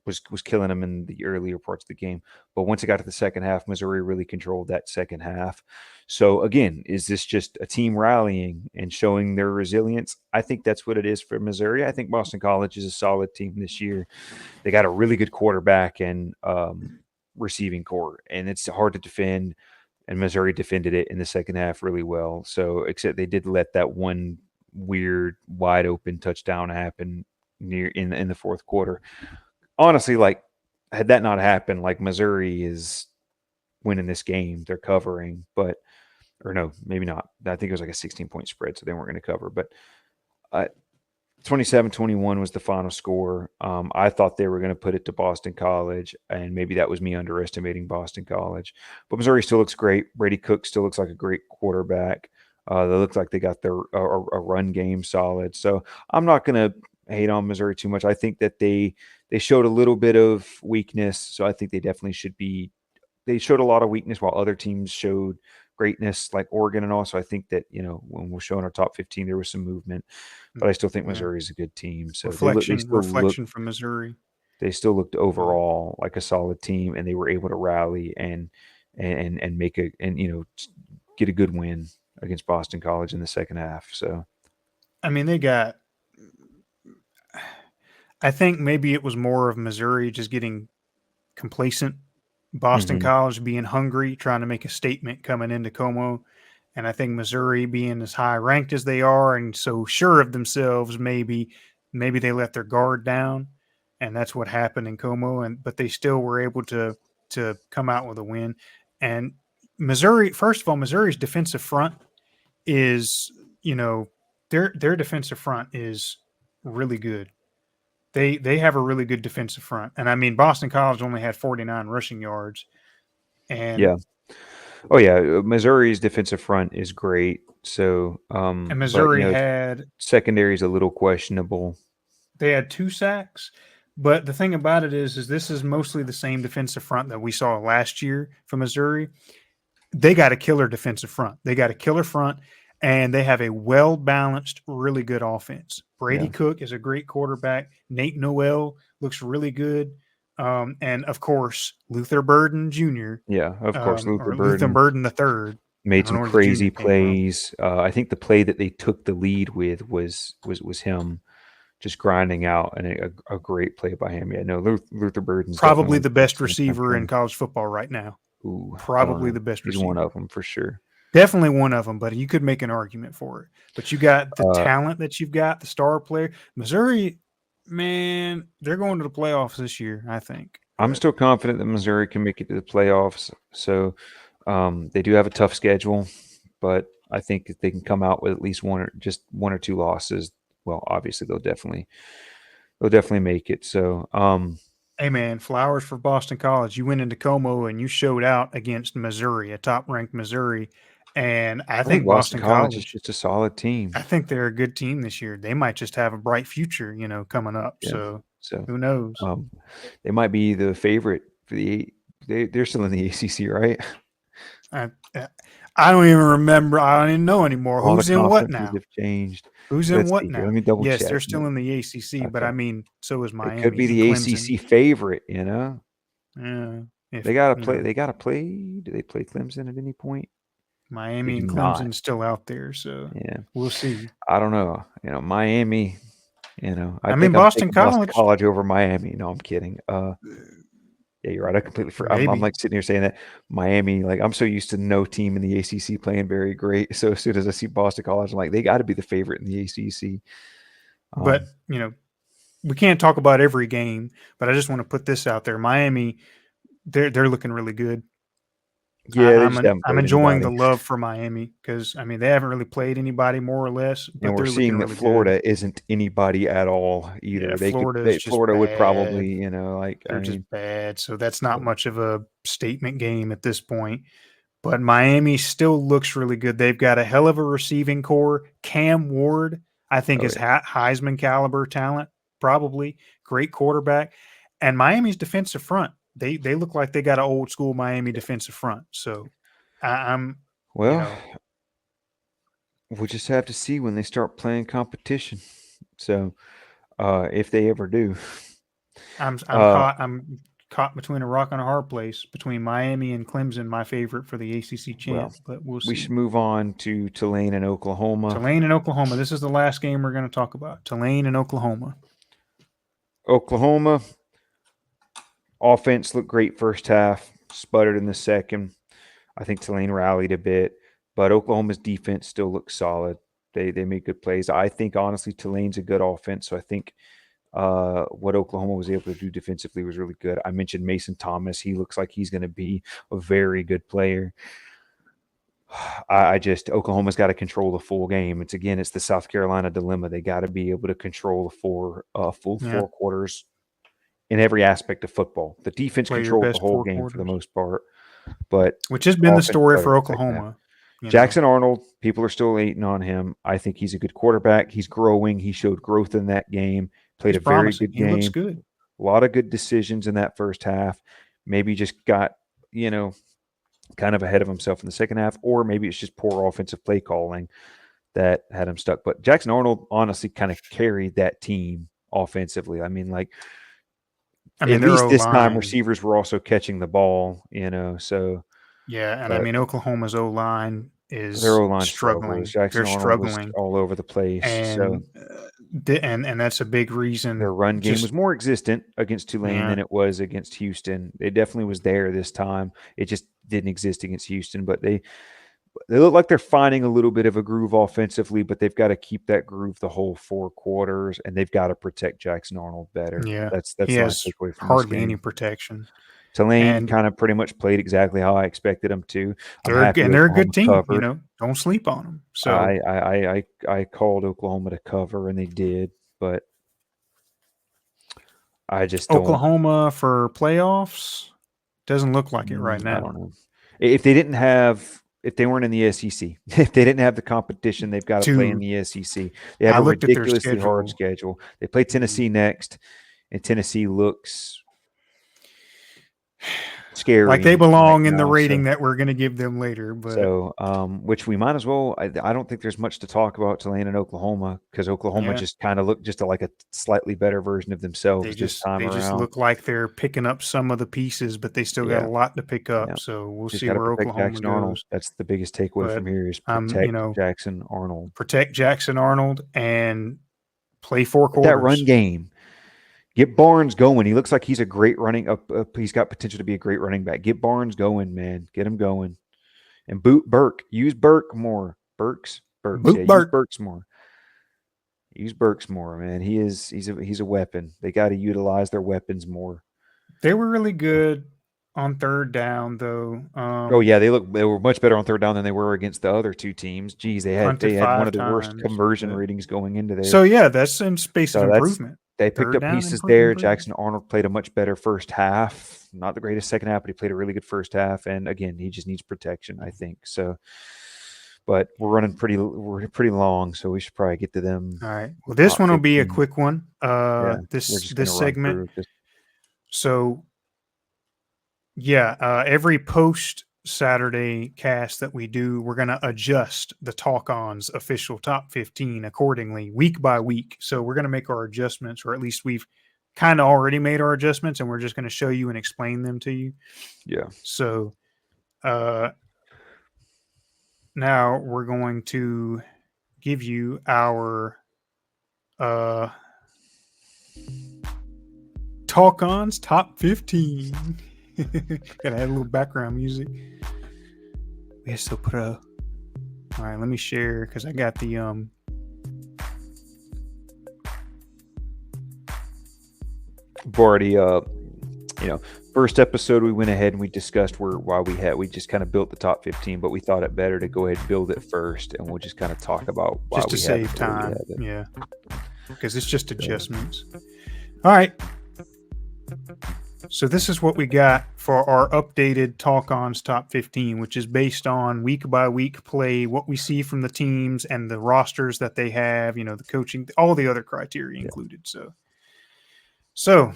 was killing them in the earlier parts of the game, but once it got to the second half, Missouri really controlled that second half. So again, is this just a team rallying and showing their resilience? I think that's what it is for Missouri. I think Boston College is a solid team this year. They got a really good quarterback and receiving core, and it's hard to defend. And Missouri defended it in the second half really well. So, except they did let that one weird wide open touchdown happen near in the fourth quarter. Honestly, like, had that not happened, like, Missouri is winning this game. They're covering, but or no, maybe not. I think it was like a 16-point spread, so they weren't going to cover. But uh, 27-21 was the final score. I thought they were going to put it to Boston College, and maybe that was me underestimating Boston College. But Missouri still looks great. Brady Cook still looks like a great quarterback. They look like they got their a run game solid. So I'm not going to hate on Missouri too much. I think that they showed a little bit of weakness, so I think they definitely should be. They showed a lot of weakness while other teams showed greatness, like Oregon and all. So I think that when we're showing our top 15, there was some movement, but I still think Yeah. Missouri is a good team. So Reflection from Missouri. they still looked overall like a solid team, and they were able to rally and make get a good win against Boston College in the second half. So I mean, they got. I think maybe it was more of Missouri just getting complacent, Boston mhm. College being hungry, trying to make a statement coming into Como, And I think Missouri, being as high ranked as they are and so sure of themselves, maybe they let their guard down, and that's what happened in Como. But they still were able to come out with a win. And Missouri, first of all, Missouri's defensive front is, their defensive front is really good. They have a really good defensive front. And I mean, Boston College only had 49 rushing yards, and Yeah. Oh yeah, Missouri's defensive front is great. So, but Missouri had secondary is a little questionable. they had 2 sacks. But the thing about it is this is mostly the same defensive front that we saw last year from Missouri. They got a killer defensive front. They got a killer front, and they have a well balanced, really good offense. Brady Yeah, Cook is a great quarterback. Nate Noel looks really good. And of course, Luther Burden Jr., yeah. Of course, Luther or Luther Burden Burden the third. I made don't know some where the junior crazy came from. plays. I think the play that they took the lead with was him just grinding out, and a great play by him. Yeah, no, Luther Burden's definitely Probably one of the the best best in the receiver in country. college football right now. Ooh, I don't Probably know. the best He's one receiver. of them for sure. Definitely one of them, but you could make an argument for it. But you got the Uh, talent that you've got, the star player. Missouri, man, they're going to the playoffs this year, I think. I'm But still confident that Missouri can make it to the playoffs. So they do have a tough schedule, but I think if they can come out with at least one or two losses, well, obviously they'll definitely make it. So hey, man, flowers for Boston College. You went into Como and you showed out against Missouri, a top ranked Missouri. And I I think think Boston Boston College is College, just a solid team. I think they're a good team this year. They might just have a bright future, coming up. Yeah. So So who knows? um, they might be the favorite for they're still in the ACC, right? I, I don't even remember. I don't even know anymore. All the Who's in what conferences now? have changed. Who's in Let's what see here. now? Let me double Yes, check. they're still in the ACC, but Okay. I mean, so is They could be Miami and the Clemson. ACC favorite, you know? Yeah, if They gotta play. They gotta play. Do they play Clemson at any point? They Miami do and not. Clemson's still out there, so Yeah, we'll see. I don't know. Miami. I I mean, think I'm Boston taking Boston College, College over Miami. No, I'm kidding. Yeah, you're right. I completely forgot. I'm maybe, like sitting here saying that Miami. Like I'm so used to no team in the ACC playing very great. So as soon as I see Boston College, I'm like, they got to be the favorite in the ACC. but we can't talk about every game. But I just want to put this out there: Miami, they're looking really good. Yeah, they just haven't I'm played enjoying the anybody, love for Miami because I mean they haven't really played anybody more or less, and but we're they're looking seeing that really good. Florida isn't anybody at all Yeah, either. Florida is just Florida would probably, bad. I They're just mean, bad. So that's not much of a statement game at this point. But Miami still looks really good. They've got a hell of a receiving core. Cam Ward, I think, oh is yeah. Heisman caliber talent, probably. Great quarterback. And Miami's defensive front, they look like they got an old school Miami defensive front. So I'm, you Well, know, we'll just have to see when they start playing competition. So, if they ever do, uh, I'm caught between a rock and a hard place between Miami and Clemson, my favorite for the ACC well, champ, but we'll we see. should move on to Tulane and Oklahoma. Tulane and Oklahoma. This is the last game we're going to talk about. Tulane and Oklahoma. Oklahoma offense looked great first half, sputtered in the second. I think Tulane rallied a bit, but Oklahoma's defense still looks solid. They make good plays. I think honestly Tulane's a good offense, so I think what Oklahoma was able to do defensively was really good. I mentioned Mason Thomas. He looks like he's going to be a very good player. I just Oklahoma's got to control the full game. It's the South Carolina dilemma. They got to be able to control the full Yeah, 4 quarters in every aspect of football. The defense play your controlled the best whole four game for the quarters, most part, but which has been the offense story better for in the second half. Oklahoma. Jackson Arnold, people are still hating on him. I think he's a good quarterback. He's growing. He showed growth in that game. Played He's a very promising. good He looks game. good. A lot of good decisions in that first half. Maybe just got, you know, kind of ahead of himself in the second half, or maybe it's just poor offensive play calling that had him stuck. But Jackson Arnold honestly kind of carried that team offensively. I mean, like I at mean, their least O this time line. receivers were also catching the ball, so Yeah, and I but mean Oklahoma's O line their is O line struggles. struggling. Jackson They're Arnold was struggling, all over the place. So and and that's a big reason. their run game was Just more existent against Tulane yeah, than it was against Houston. It definitely was there this time. It just didn't exist against Houston, but They look like they're finding a little bit of a groove offensively, but they've got to keep that groove the whole 4 quarters, and they've got to protect Jackson Arnold better. Yeah, he That's my has takeaway from this hardly any game. protection, Tulane and kind of pretty much played exactly how I expected them to. I'm happy they're a Oklahoma good team. covered. Don't sleep on them. So I called Oklahoma to cover, and they did, but I just don't. Oklahoma for playoffs doesn't look like it right I now. don't know. If they didn't have, if they weren't in the SEC, if they didn't have the competition, they've got to play in Dude, the SEC. They have I a looked at their ridiculously hard schedule. schedule. They play Tennessee next, and Tennessee looks Like they scary right belong in the now. rating that we're going to give them later, but Which we might as well. I don't think there's much to talk about Tulane and Oklahoma because Oklahoma yeah, just kind of looked just like a slightly better version of themselves this time they just around. look like they're picking up some of the pieces, but they still got Yeah, a lot to pick yeah. up. So we'll Just see got to where protect Oklahoma Jackson Arnold. goes. That's the biggest takeaway But from here is I'm, protect Jackson Arnold. protect Jackson Arnold and play 4 That run quarters. game. Get Barnes going. He looks like he's a great running up. He's got potential to be a great running back. Get Barnes going, man. Get him going. And boot Burke. Use Burke more. Burks. Yeah, Boot use Burt. Burks more. Use Burks more, man. He's a weapon. They got to utilize their weapons more. They were really good on third down, though. Oh yeah, they were much better on third down than they were against the other two teams. Geez, Punted they had one 5 of the worst times. conversion But, ratings going into there. so yeah, that's in space of So improvement. they picked Third up down pieces there. improvement. Jackson Arnold played a much better first half. Not the greatest second half, but he played a really good first half. And again, he just needs protection, I think. So, but we're pretty long, so we should probably get to them. All right. Well, this Top one will be a 15. quick one. Yeah, we're This just gonna run segment. through this. So yeah, every post Saturday cast that we do, we're going to adjust the Talk-Ons official top 15 accordingly, week by week. So we're going to make our adjustments, or at least we've kind of already made our adjustments, and we're just going to show you and explain them to you. Yeah. So now we're going to give you our Talk-Ons top 15. Gotta add a little background music. We are so pro. All right, let me share because I got the We've already first episode we went ahead and we discussed we just kind of built the top 15, but we thought it better to go ahead and build it first, and we'll just kind of talk about why just to we save have it the way we time. have it. Yeah, because it's just adjustments. All right. So this is what we got for our updated Talk-Ons top 15, which is based on week by week play, what we see from the teams and the rosters that they have, the coaching, all the other criteria included. So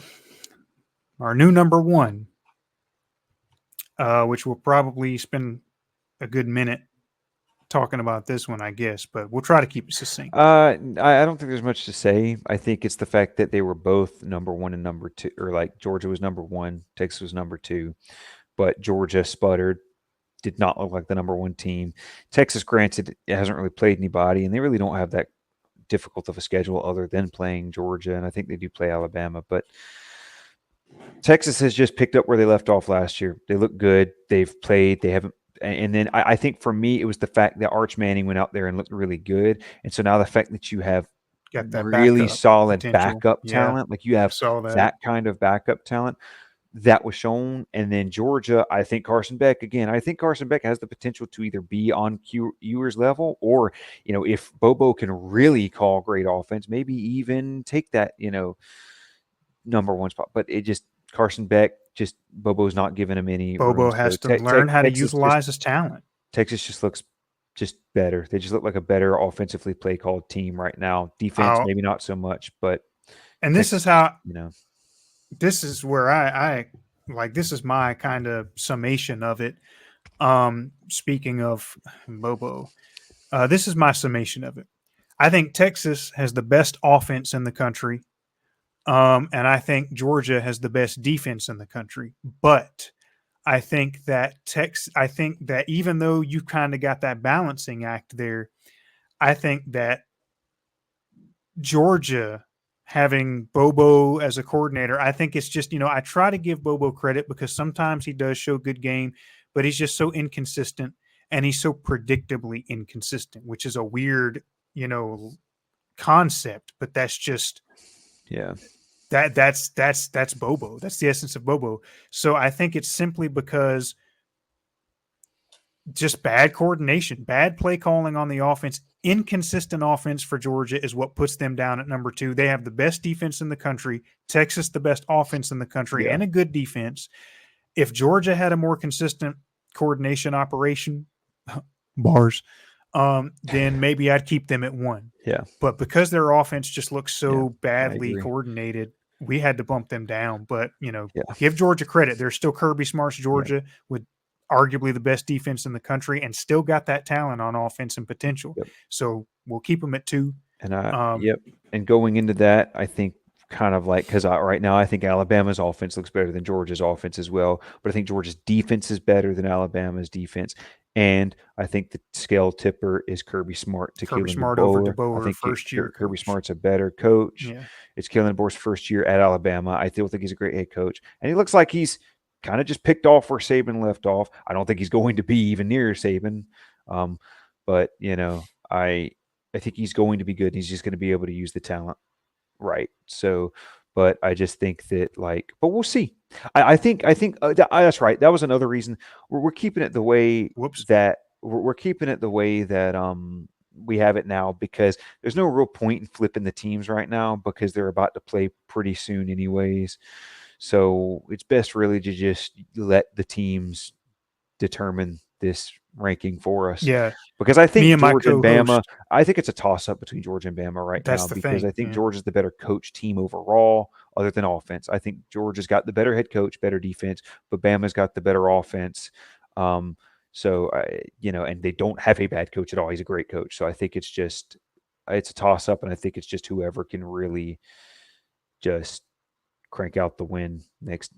our new number 1, which we'll probably spend a good minute talking about this one, I guess, but we'll try to keep it succinct. I don't think there's much to say. I think it's the fact that they were both number 1 and number 2, or like Georgia was number 1, Texas was number 2, but Georgia sputtered, did not look like the number 1 team. Texas, granted, it hasn't really played anybody, and they really don't have that difficult of a schedule other than playing Georgia, and I think they do play Alabama, but Texas has just picked up where they left off last year. They look good. They've played. They haven't. And then I think for me, it was the fact that Arch Manning went out there and looked really good. And so now the fact that you have Got that really backup solid potential. backup Yeah, talent, like you have saw that. that kind of backup talent, that was shown. And then Georgia, I think Carson Beck has the potential to either be on Ewer's level, or if Bobo can really call great offense, maybe even take that number 1 spot. But it just Carson Beck, just Bobo's not giving him any Bobo room. has So to learn how to Texas utilize his talent. Texas just looks just better. They just look like a better offensively play called team right now. Defense, maybe not so much, but and this is how this is where I like, this is my kind of summation of it. Speaking of Bobo, this is my summation of it. I think Texas has the best offense in the country. And I think Georgia has the best defense in the country. But I think that even though you kind of got that balancing act there, I think that Georgia having Bobo as a coordinator, I think it's just, I try to give Bobo credit because sometimes he does show good game, but he's just so inconsistent. and he's so predictably inconsistent, which is a weird, concept, but that's just that's Bobo. That's the essence of Bobo. So I think it's simply because just bad coordination, bad play calling on the offense, inconsistent offense for Georgia is what puts them down at number 2. They have the best defense in the country, Texas the best offense in the country, and a good defense. If Georgia had a more consistent coordination operation, bars, then maybe I'd keep them at 1. Yeah. But because their offense just looks so badly coordinated, we had to bump them down. But, give Georgia credit. They're still Kirby Smart's Georgia with arguably the best defense in the country and still got that talent on offense and potential. So we'll keep them at 2. And and going into that, I think kind of like, because right now I think Alabama's offense looks better than Georgia's offense as well, but I think Georgia's defense is better than Alabama's defense. And I think the scale tipper is Kirby Smart to Kirby Keelan Smart DeBoer. over DeBoer, I think first year Kirby coach. Smart's a better coach. Yeah. It's Keelan DeBoer's first year at Alabama. I still think he's a great head coach. And he looks like he's kind of just picked off where Saban left off. I don't think he's going to be even near Saban. But, I think he's going to be good. He's just going to be able to use the talent right. So, but I just think that but we'll see. I think that's right. That was another reason we're keeping it the way that we're keeping it the way that we have it now, because there's no real point in flipping the teams right now because they're about to play pretty soon anyways. So it's best really to just let the teams determine this ranking for us. Yeah. Because I think Georgia and Bama, I think it's a toss-up between Georgia and Bama right now because I think Georgia's the better coach team overall other than offense. I think Georgia's got the better head coach, better defense, but Bama's got the better offense. So, and they don't have a bad coach at all. He's a great coach. So I think it's a toss-up, and I think it's just whoever can really just crank out the win next,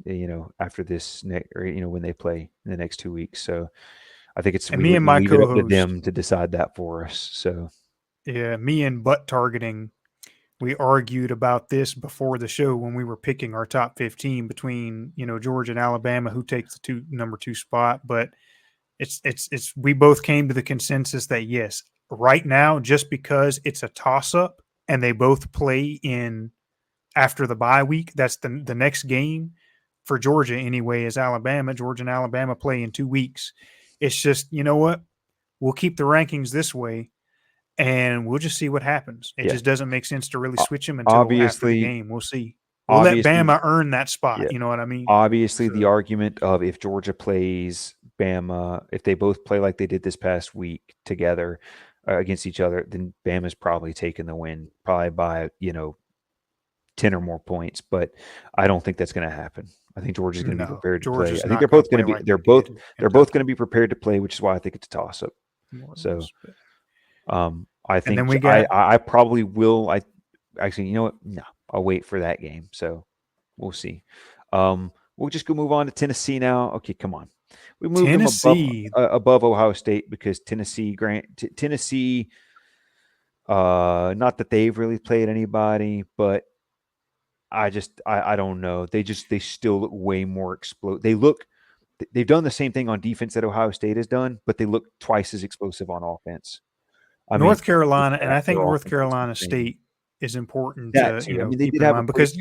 after this when they play in the next 2 weeks. So I think it's me and my leave it up to co-host, them to decide that for us. So me and butt targeting, we argued about this before the show when we were picking our top 15 between Georgia and Alabama, who takes the number 2 spot. But it's we both came to the consensus that yes, right now, just because it's a toss up and they both play in after the bye week, that's the next game for Georgia anyway is Alabama. Georgia and Alabama play in 2 weeks. It's just, what? We'll keep the rankings this way, and we'll just see what happens. It just doesn't make sense to really switch them until after the game. We'll see. We'll let Bama earn that spot. You know what I mean? Obviously, the argument of if Georgia plays Bama, if they both play like they did this past week together against each other, then Bama's probably taking the win, probably by, 10 or more points, but I don't think that's going to happen. I think Georgia's going to be prepared to play. I think they're both going to be they're both going to be prepared to play, which is why I think it's a toss up. So I think I probably will. I actually, you know what? No, I'll wait for that game. So we'll see. We'll just go move on to Tennessee now. Okay, come on. We moved them above Ohio State because Tennessee, not that they've really played anybody, but I don't know. They still look way more they've done the same thing on defense that Ohio State has done, but they look twice as explosive on offense. North Carolina, and I think North Carolina State is important to keep in mind because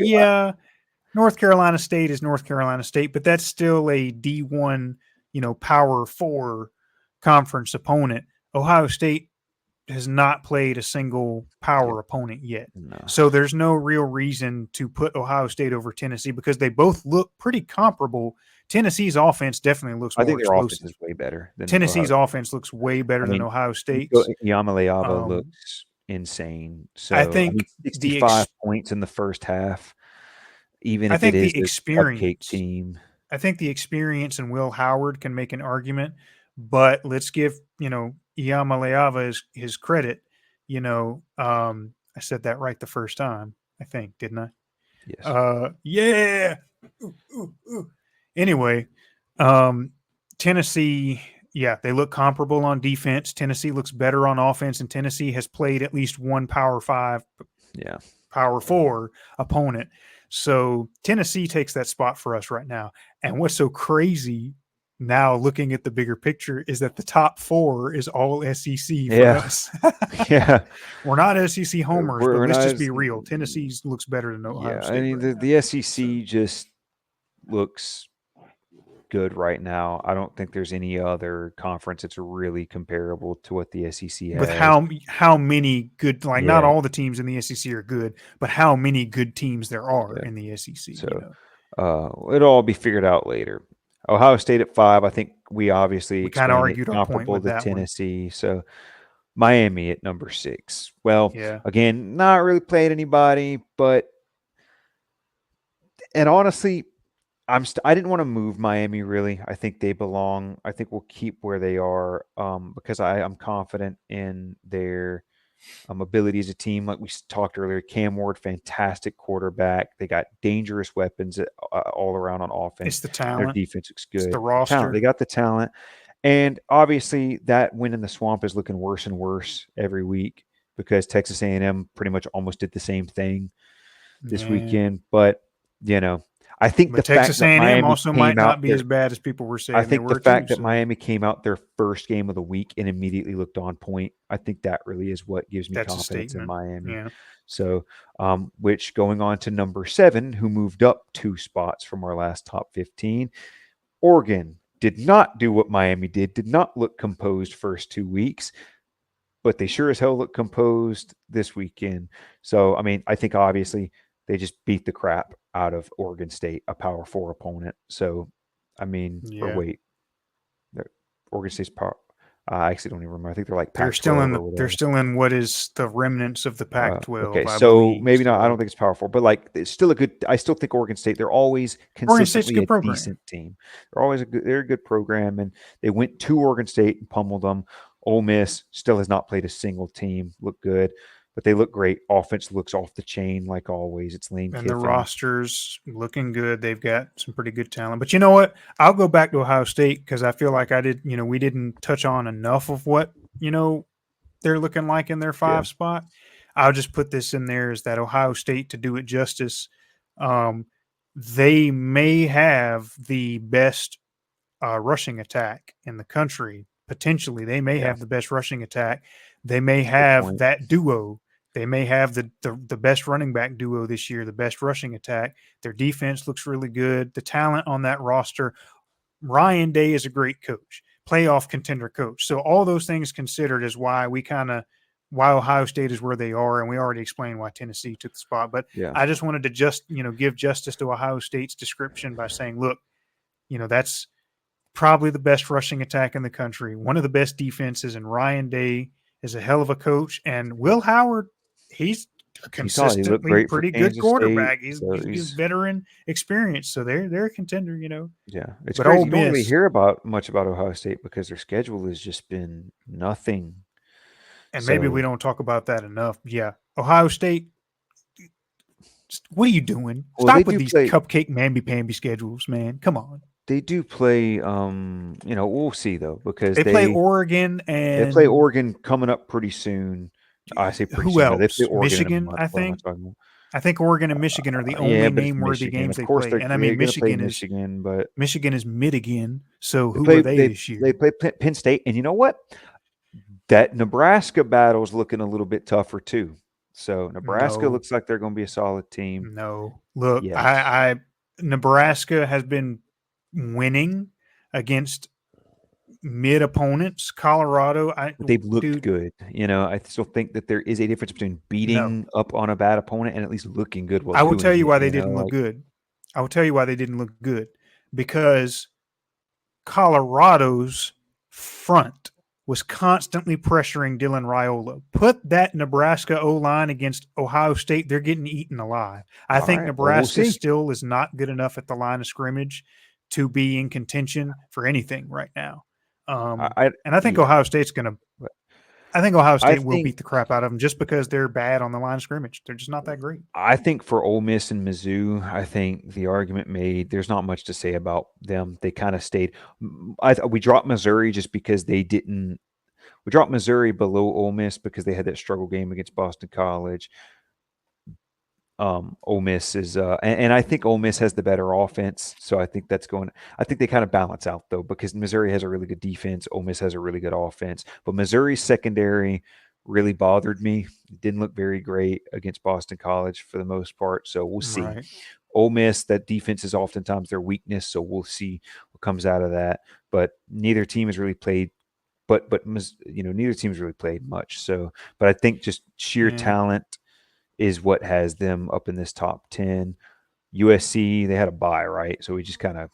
North Carolina State is North Carolina State, but that's still a D1, Power 4 conference opponent. Ohio State has not played a single power opponent yet. No. So there's no real reason to put Ohio State over Tennessee because they both look pretty comparable. Tennessee's offense definitely looks more explosive. Their offense is way better than Tennessee's offense looks way better than Ohio State's. Yamaleava looks insane. So I think 65 points in the first half, even if it is the cupcake team. I think the experience and Will Howard can make an argument, but let's give, Yamaleava his credit. I said that right the first time, I think, didn't I? Yes. Yeah. Ooh. Anyway, Tennessee, they look comparable on defense. Tennessee looks better on offense, and Tennessee has played at least one Power 5, Power 4 opponent. So Tennessee takes that spot for us right now. And what's so crazy now looking at the bigger picture is that the top 4 is all SEC for Yeah. us. Yeah. We're not SEC homers, but We're let's not just as- be real. Tennessee looks better than Ohio Yeah, State. I mean right now. the SEC just looks good right now. I don't think there's any other conference that's really comparable to what the SEC has. With how many good, like not Yeah. all the teams in the SEC are good, but how many good teams there are Yeah. in the SEC. So You know, it'll all be figured out later. Ohio State at 5. I think we obviously we kind of explained it, argued our point comparable with to that one. Tennessee. So Miami at number 6. Well, Yeah. again, not really played anybody, but and honestly, I didn't want to move Miami really. I think they belong. I think we'll keep where they are because I'm confident in their ability as a team. Like we talked earlier, Cam Ward, fantastic quarterback. They got dangerous weapons all around on offense. It's the Their talent. defense looks good. It's the Talent. roster. They got the talent. And obviously that win in the swamp is looking worse and worse every week because Texas A&M pretty much almost did the same thing this weekend. But, I think But the Texas fact that A&M Miami also came might not out be there, as bad as people were saying. I think they the were fact too, that Miami came out their first game of the week and immediately looked on point, I think that really is what gives me that's a confidence in statement. Miami. Yeah. So, which going on to number 7, who moved up 2 spots from our last top 15, Oregon did not do what Miami did not look composed first 2 weeks, but they sure as hell look composed this weekend. So, I mean, I think obviously they just beat the crap out of Oregon State, a Power 4 opponent. So, I mean, or Yeah. wait, Oregon State's power. I actually don't even remember. I think they're like They're Pac-12 still in or the whatever. they're still in what is the remnants of the Pac-12. Okay, I so believe. maybe not. I So don't think it's powerful, but like it's still a good. I still think Oregon State. They're always Oregon State's a consistently good a program. decent team. They're always they're a good program, and they went to Oregon State and pummeled them. Ole Miss still has not played a single team. Look good, but they look great. Offense looks off the chain like always. It's Lane And Kiffin. the roster's looking good. They've got some pretty good talent. But you know what? I'll go back to Ohio State because I feel like we didn't touch on enough of what, they're looking like in their 5 spot. I'll just put this in there is that Ohio State, to do it justice, they may have the best rushing attack in the country. Potentially, they may have the best rushing attack. They may have that duo. They may have the best running back duo this year, the best rushing attack. Their defense looks really good. The talent on that roster. Ryan Day is a great coach, playoff contender coach. So all those things considered is why why Ohio State is where they are, and we already explained why Tennessee took the spot. But I just wanted to give justice to Ohio State's description by saying, look, that's probably the best rushing attack in the country, one of the best defenses, and Ryan Day is a hell of a coach. And Will Howard, he's consistently pretty good quarterback. He's veteran experience, so they're a contender, Yeah, it's but crazy. Ole You don't really Miss, hear much about Ohio State because their schedule has just been nothing. and maybe we don't talk about that enough. Yeah, Ohio State. What are you doing? Stop with these cupcake mamby-pamby schedules, man. Come on. They do play. We'll see though because they play Oregon and they play Oregon coming up pretty soon. I say pretty who soon. else? They play Oregon Michigan, I think. I think Oregon and Michigan are the only name-worthy games they play. And I mean, Michigan is mid again. So who are they this year? They play Penn State, and you know what? That Nebraska battle is looking a little bit tougher too. So Nebraska looks like they're going to be a solid team. No, look, yes. Nebraska has been winning against mid opponents. Colorado, they've looked good. I still think that there is a difference between beating up on a bad opponent and at least looking good. I will tell you why they didn't look good. I will tell you why they didn't look good because Colorado's front was constantly pressuring Dylan Raiola. Put that Nebraska O-line against Ohio State, they're getting eaten alive. I think Nebraska still is not good enough at the line of scrimmage to be in contention for anything right now. And I think Ohio State's going to – I think Ohio State will beat the crap out of them just because they're bad on the line of scrimmage. They're just not that great. I think for Ole Miss and Mizzou, I think the argument made, there's not much to say about them. They kind of stayed. We dropped Missouri just because they didn't. We dropped Missouri below Ole Miss because they had that struggle game against Boston College. Ole Miss is, and I think Ole Miss has the better offense, so I think that's going. I think they kind of balance out though, because Missouri has a really good defense, Ole Miss has a really good offense, but Missouri's secondary really bothered me. It didn't look very great against Boston College for the most part, so we'll see. Right. Ole Miss, that defense is oftentimes their weakness, so we'll see what comes out of that. But neither team has really played. But neither team's really played much. So, but I think just sheer Yeah. talent is what has them up in this top 10. USC, they had a bye, right? So we just kind of,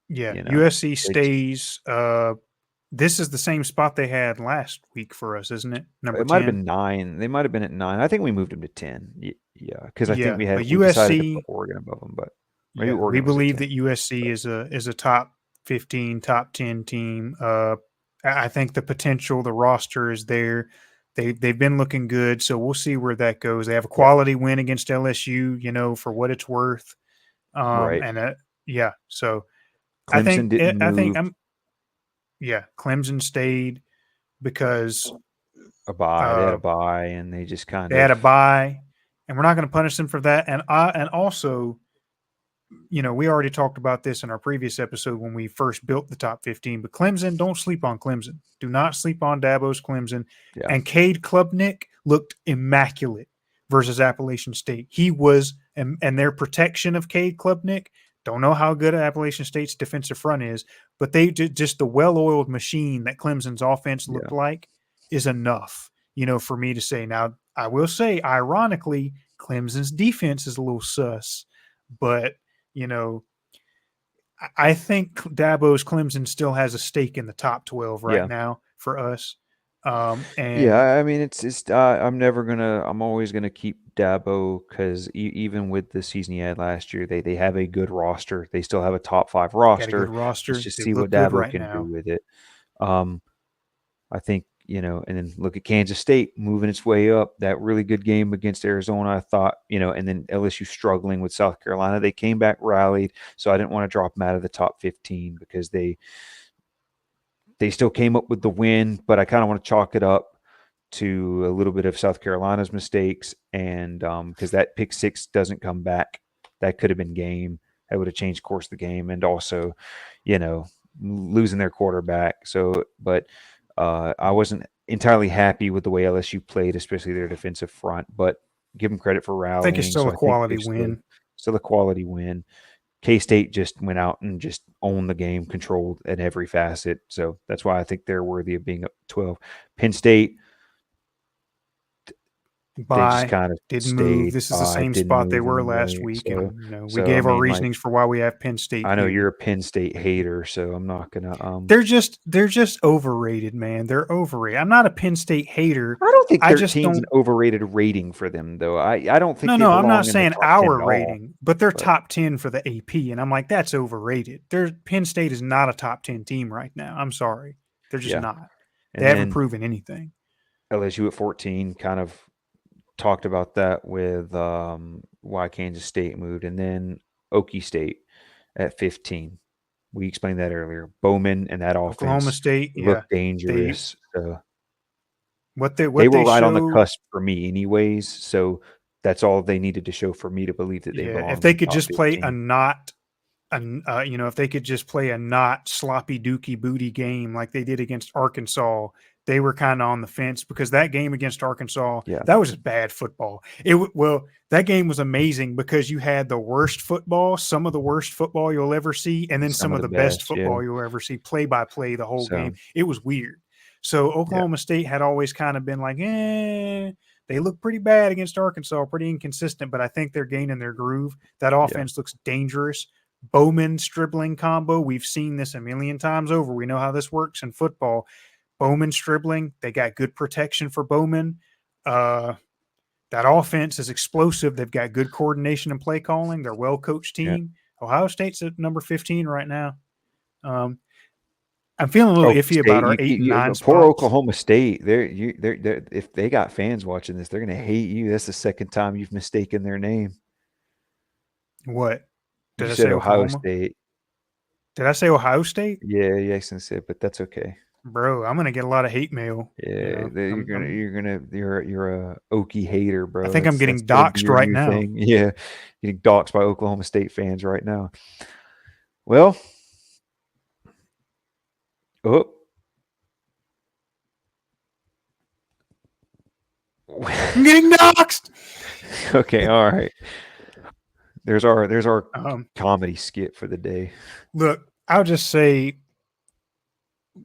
Yeah. you know, USC they just, stays. This is the same spot they had last week for us, isn't it? Number it might have 10. been 9. They might have been at 9. I think we moved them to 10. Yeah, because I think Yeah. But we decided to put USC, Oregon above them, but maybe yeah, we Oregon was at believe 10. that USC is a top 15, top 10 team. I think the potential, the roster is there. They've been looking good, so we'll see where that goes. They have a Yeah, quality win against LSU, for what it's worth. right. And yeah, so Clemson didn't I think move yeah, Clemson stayed because a bye. They had a uh, bye, and they just kind they had of, a bye, and we're not going to punish them for that. And also, we already talked about this in our previous episode when we first built the top 15. But Clemson, don't sleep on Clemson. Do not sleep on Dabo's Clemson. yeah, And Cade Klubnik looked immaculate versus Appalachian State. He was, and their protection of Cade Klubnik. Don't know how good Appalachian State's defensive front is, but they just the well-oiled machine that Clemson's offense looked yeah, like is enough, for me to say. Now, I will say, ironically, Clemson's defense is a little sus, but you know, I think Dabo's Clemson still has a stake in the top 12 right yeah. now for us. Yeah, And I mean, I'm always gonna keep Dabo because even with the season he had last year, they have a good roster. They still have a top 5 got a good roster. Let's roster. just They see what look good Dabo right can do now. with it. Um, I think, and then look at Kansas State moving its way up. That really good game against Arizona, I thought, and then LSU struggling with South Carolina. They came back, rallied, so I didn't want to drop them out of the top 15 because they still came up with the win, but I kind of want to chalk it up to a little bit of South Carolina's mistakes, and because that pick six doesn't come back, that could have been game. That would have changed course of the game, and also, losing their quarterback. So, but I wasn't entirely happy with the way LSU played, especially their defensive front. But give them credit for I think it's rallying. still So a I think quality they're win. still a quality win. K State just went out and just owned the game, controlled at every facet. So that's why I think they're worthy of being up 12. Penn State, they just Bye. kind of Didn't move. stayed This is the by, same didn't spot they move were last anyway. week. So, And, we so I gave our mean, like, reasonings for why we have Penn State I know here. you're a Penn State hater, so I'm not gonna. They're just overrated, man. They're overrated. I'm not a Penn State hater. I don't think I just 13's an don't. overrated rating for them, though. I don't think No, they no, I'm not belong in the saying top 10 our at all. rating, but they're But top 10 for the AP. And I'm like, that's overrated. Penn State is not a top 10 team right now. I'm sorry. They're just yeah, not. They and haven't then proven anything. LSU at 14 kind of talked about that with why Kansas State moved, and then Okie State at 15. We explained that earlier. Bowman and that Oklahoma offense State, yeah. looked They dangerous. what They were they right on the showed, cusp for me, anyways. So that's all they needed to show for me to believe that they yeah, if belonged they in could top just play a 15. not if they could just play a not sloppy dookie booty game like they did against Arkansas, they were kind of on the fence because that game against Arkansas, Yeah, that was just bad football. That game was amazing because you had the worst football, some of the worst football you'll ever see, and then some some of of the the best best. Yeah. football you'll ever see, play by play the whole game. So It was weird. So yeah, Oklahoma State had always kind of been like, they look pretty bad against Arkansas, pretty inconsistent, but I think they're gaining their groove. That yeah, offense looks dangerous. Bowman Stribling combo. We've seen this a million times over. We know how this works in football. Bowman Stribling, they got good protection for Bowman. That offense is explosive. They've got good coordination and play calling. They're a well-coached yeah. team. Ohio State's at number 15 right now. I'm feeling a little Oklahoma iffy about State, our 8 and 9 poor spots. Oklahoma State. They're if they got fans watching this, they're gonna hate you. That's the second time you've mistaken their name. What? You Did I said say Ohio Oklahoma? State. Did I say Ohio State? Yeah, Jackson said, but that's okay. bro, I'm gonna get a lot of hate mail. Yeah, you're a Okie hater, I bro. think I'm That's getting gonna be doxxed your right new now. thing. Yeah, getting doxxed by Oklahoma State fans right now. Well, oh, I'm getting doxxed. okay, all right. There's our Um, comedy skit for the day. look, I'll just say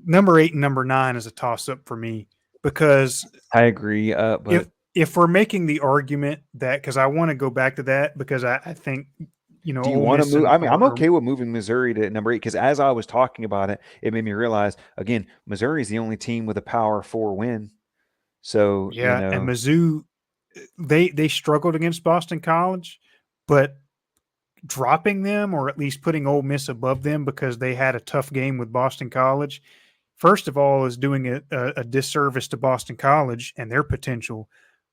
number 8 and number 9 is a toss up for me because I agree, if but if we're making the argument that because I want to go back to that because I think do you Ole want to Miss move? and I mean, I'm or okay with moving Missouri to number 8 because as I was talking about it, it made me realize again, Missouri is the only team with a Power 4 win. So yeah, and Mizzou they struggled against Boston College, but dropping them or at least putting Ole Miss above them because they had a tough game with Boston College. First of all, is doing a disservice to Boston College and their potential,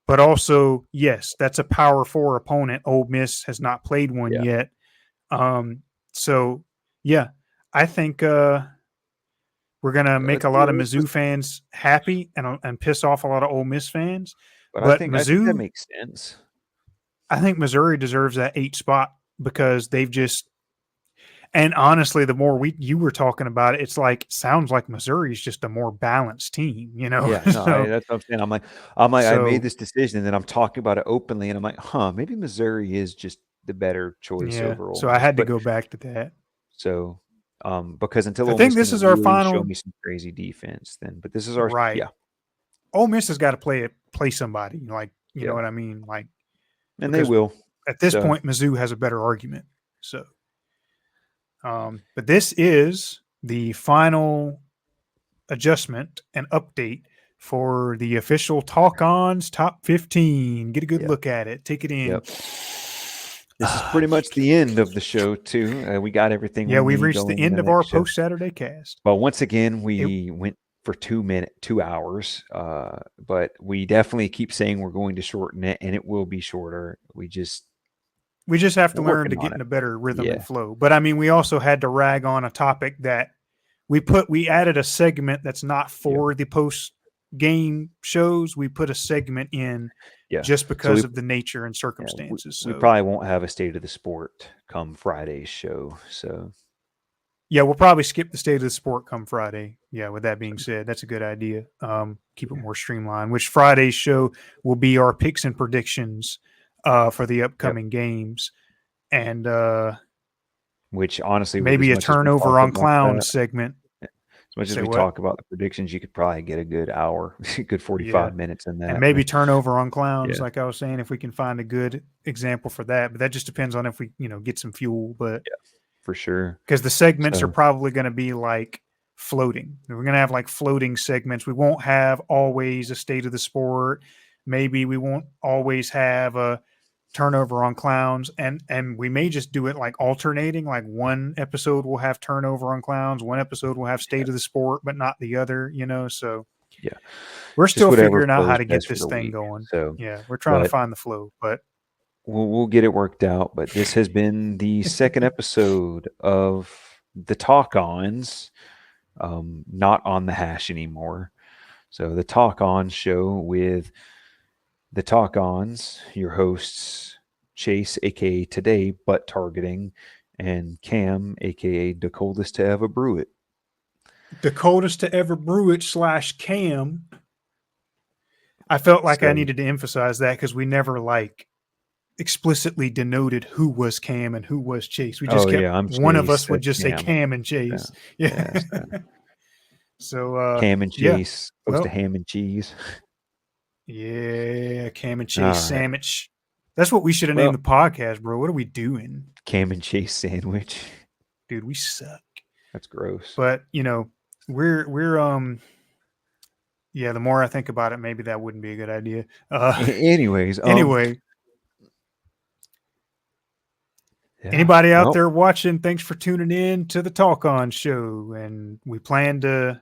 but also, yes, that's a Power Four opponent. Ole Miss has not played one yeah, yet. So yeah, I think we're gonna make let's a lot of do it. Mizzou fans happy and piss off a lot of Ole Miss fans. But But I think that Mizzou, makes sense. I think Missouri deserves that 8 spot because they've just and honestly, the more you were talking about it, it's like sounds like Missouri's just a more balanced team, you know. Yeah, no, so that's what I'm saying. I made so this decision, and then I'm talking about it openly, and I'm like, huh, maybe Missouri is just the better choice yeah, over Ole so I Miss. had to But go back to that. so, because until I Ole think Miss this can is our really show final me some crazy defense, then. But this is our right. yeah, Ole Miss has got to play somebody, like you know yeah, what I mean, like and they because will. at this So point Mizzou has a better argument. So, but this is the final adjustment and update for the official Talk-Ons top 15. Get a good yeah, look at it. Take it in. yep. This is pretty much the end of the show too. We got everything Yeah, we we've need reached the going in end the of our next show. post Saturday cast. But once again, It, we went for 2 hours. But we definitely keep saying we're going to shorten it, and it will be shorter. we just have to We're learn working to on get it. in a better rhythm Yeah, and flow. But I mean, we also had to rag on a topic that we added a segment that's not yeah, for the post game shows. We put a segment in yeah. just So because of the nature and yeah, circumstances. we So probably won't have a state of the sport come Friday's show. So yeah, we'll probably skip the state of the sport come Friday. Yeah, with that being said, that's a good idea. Keep it yeah, more streamlined. Which Friday's show will be our picks and predictions for the yep. upcoming games, and Which honestly, with as maybe a much as we talk turnover on about clowns that, segment. as much as Say we what? talk about the predictions, you could probably get a good hour, good Yeah, 45 minutes in and that. maybe But turnover on clowns, yeah, like I was saying, if we can find a good example for that. But that just depends on if we, get some fuel. But yeah, for sure. because the segments are So probably going to be like floating. We're going to have like floating segments. We won't have always a state of the sport. Maybe we won't always have a turnover on clowns, and we may just do it like alternating. Like one episode will have turnover on clowns, one episode will have yeah, state of the sport, but not the other. So yeah, we're just still whatever figuring out how flows to get best for this the thing week. going. So, Yeah, we're trying to but find the flow, but we'll get it worked out. But this has been the second episode of the Talk-Ons, not on the hash anymore. So the Talk-On show with the Talk-Ons, your hosts Chase, aka today butt targeting, and Cam, aka the coldest to ever brew it. the coldest to ever brew it / Cam. I felt like I So needed to emphasize that because we never like explicitly denoted who was Cam and who was Chase. We just oh kept yeah, I'm one of Chase. us would That's just say Cam. Cam and Yeah, Chase. Yeah. yeah. So So Cam and yeah. Chase, close to Well, ham and cheese. yeah, Cam and Chase All right. sandwich. That's what we should have named Well, the podcast, bro. What are we doing? Cam and Chase sandwich. Dude, we suck. That's gross. But we're yeah, the more I think about it, maybe that wouldn't be a good idea. Anyways, Anyway, yeah. anybody out Well, there watching, thanks for tuning in to the Talk-On show. And we plan to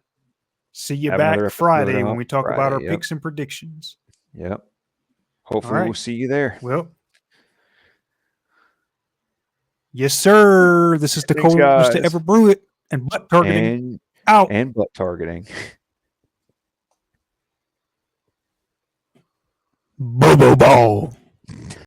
see you have another back episode Friday when out we talk about our Friday. Yep. picks and predictions. Yep. All Hopefully we'll right. see you there. Well, yes, sir. This is the Thanks, coldest to guys. ever brew it and butt targeting And out. butt targeting. Bobo Ball.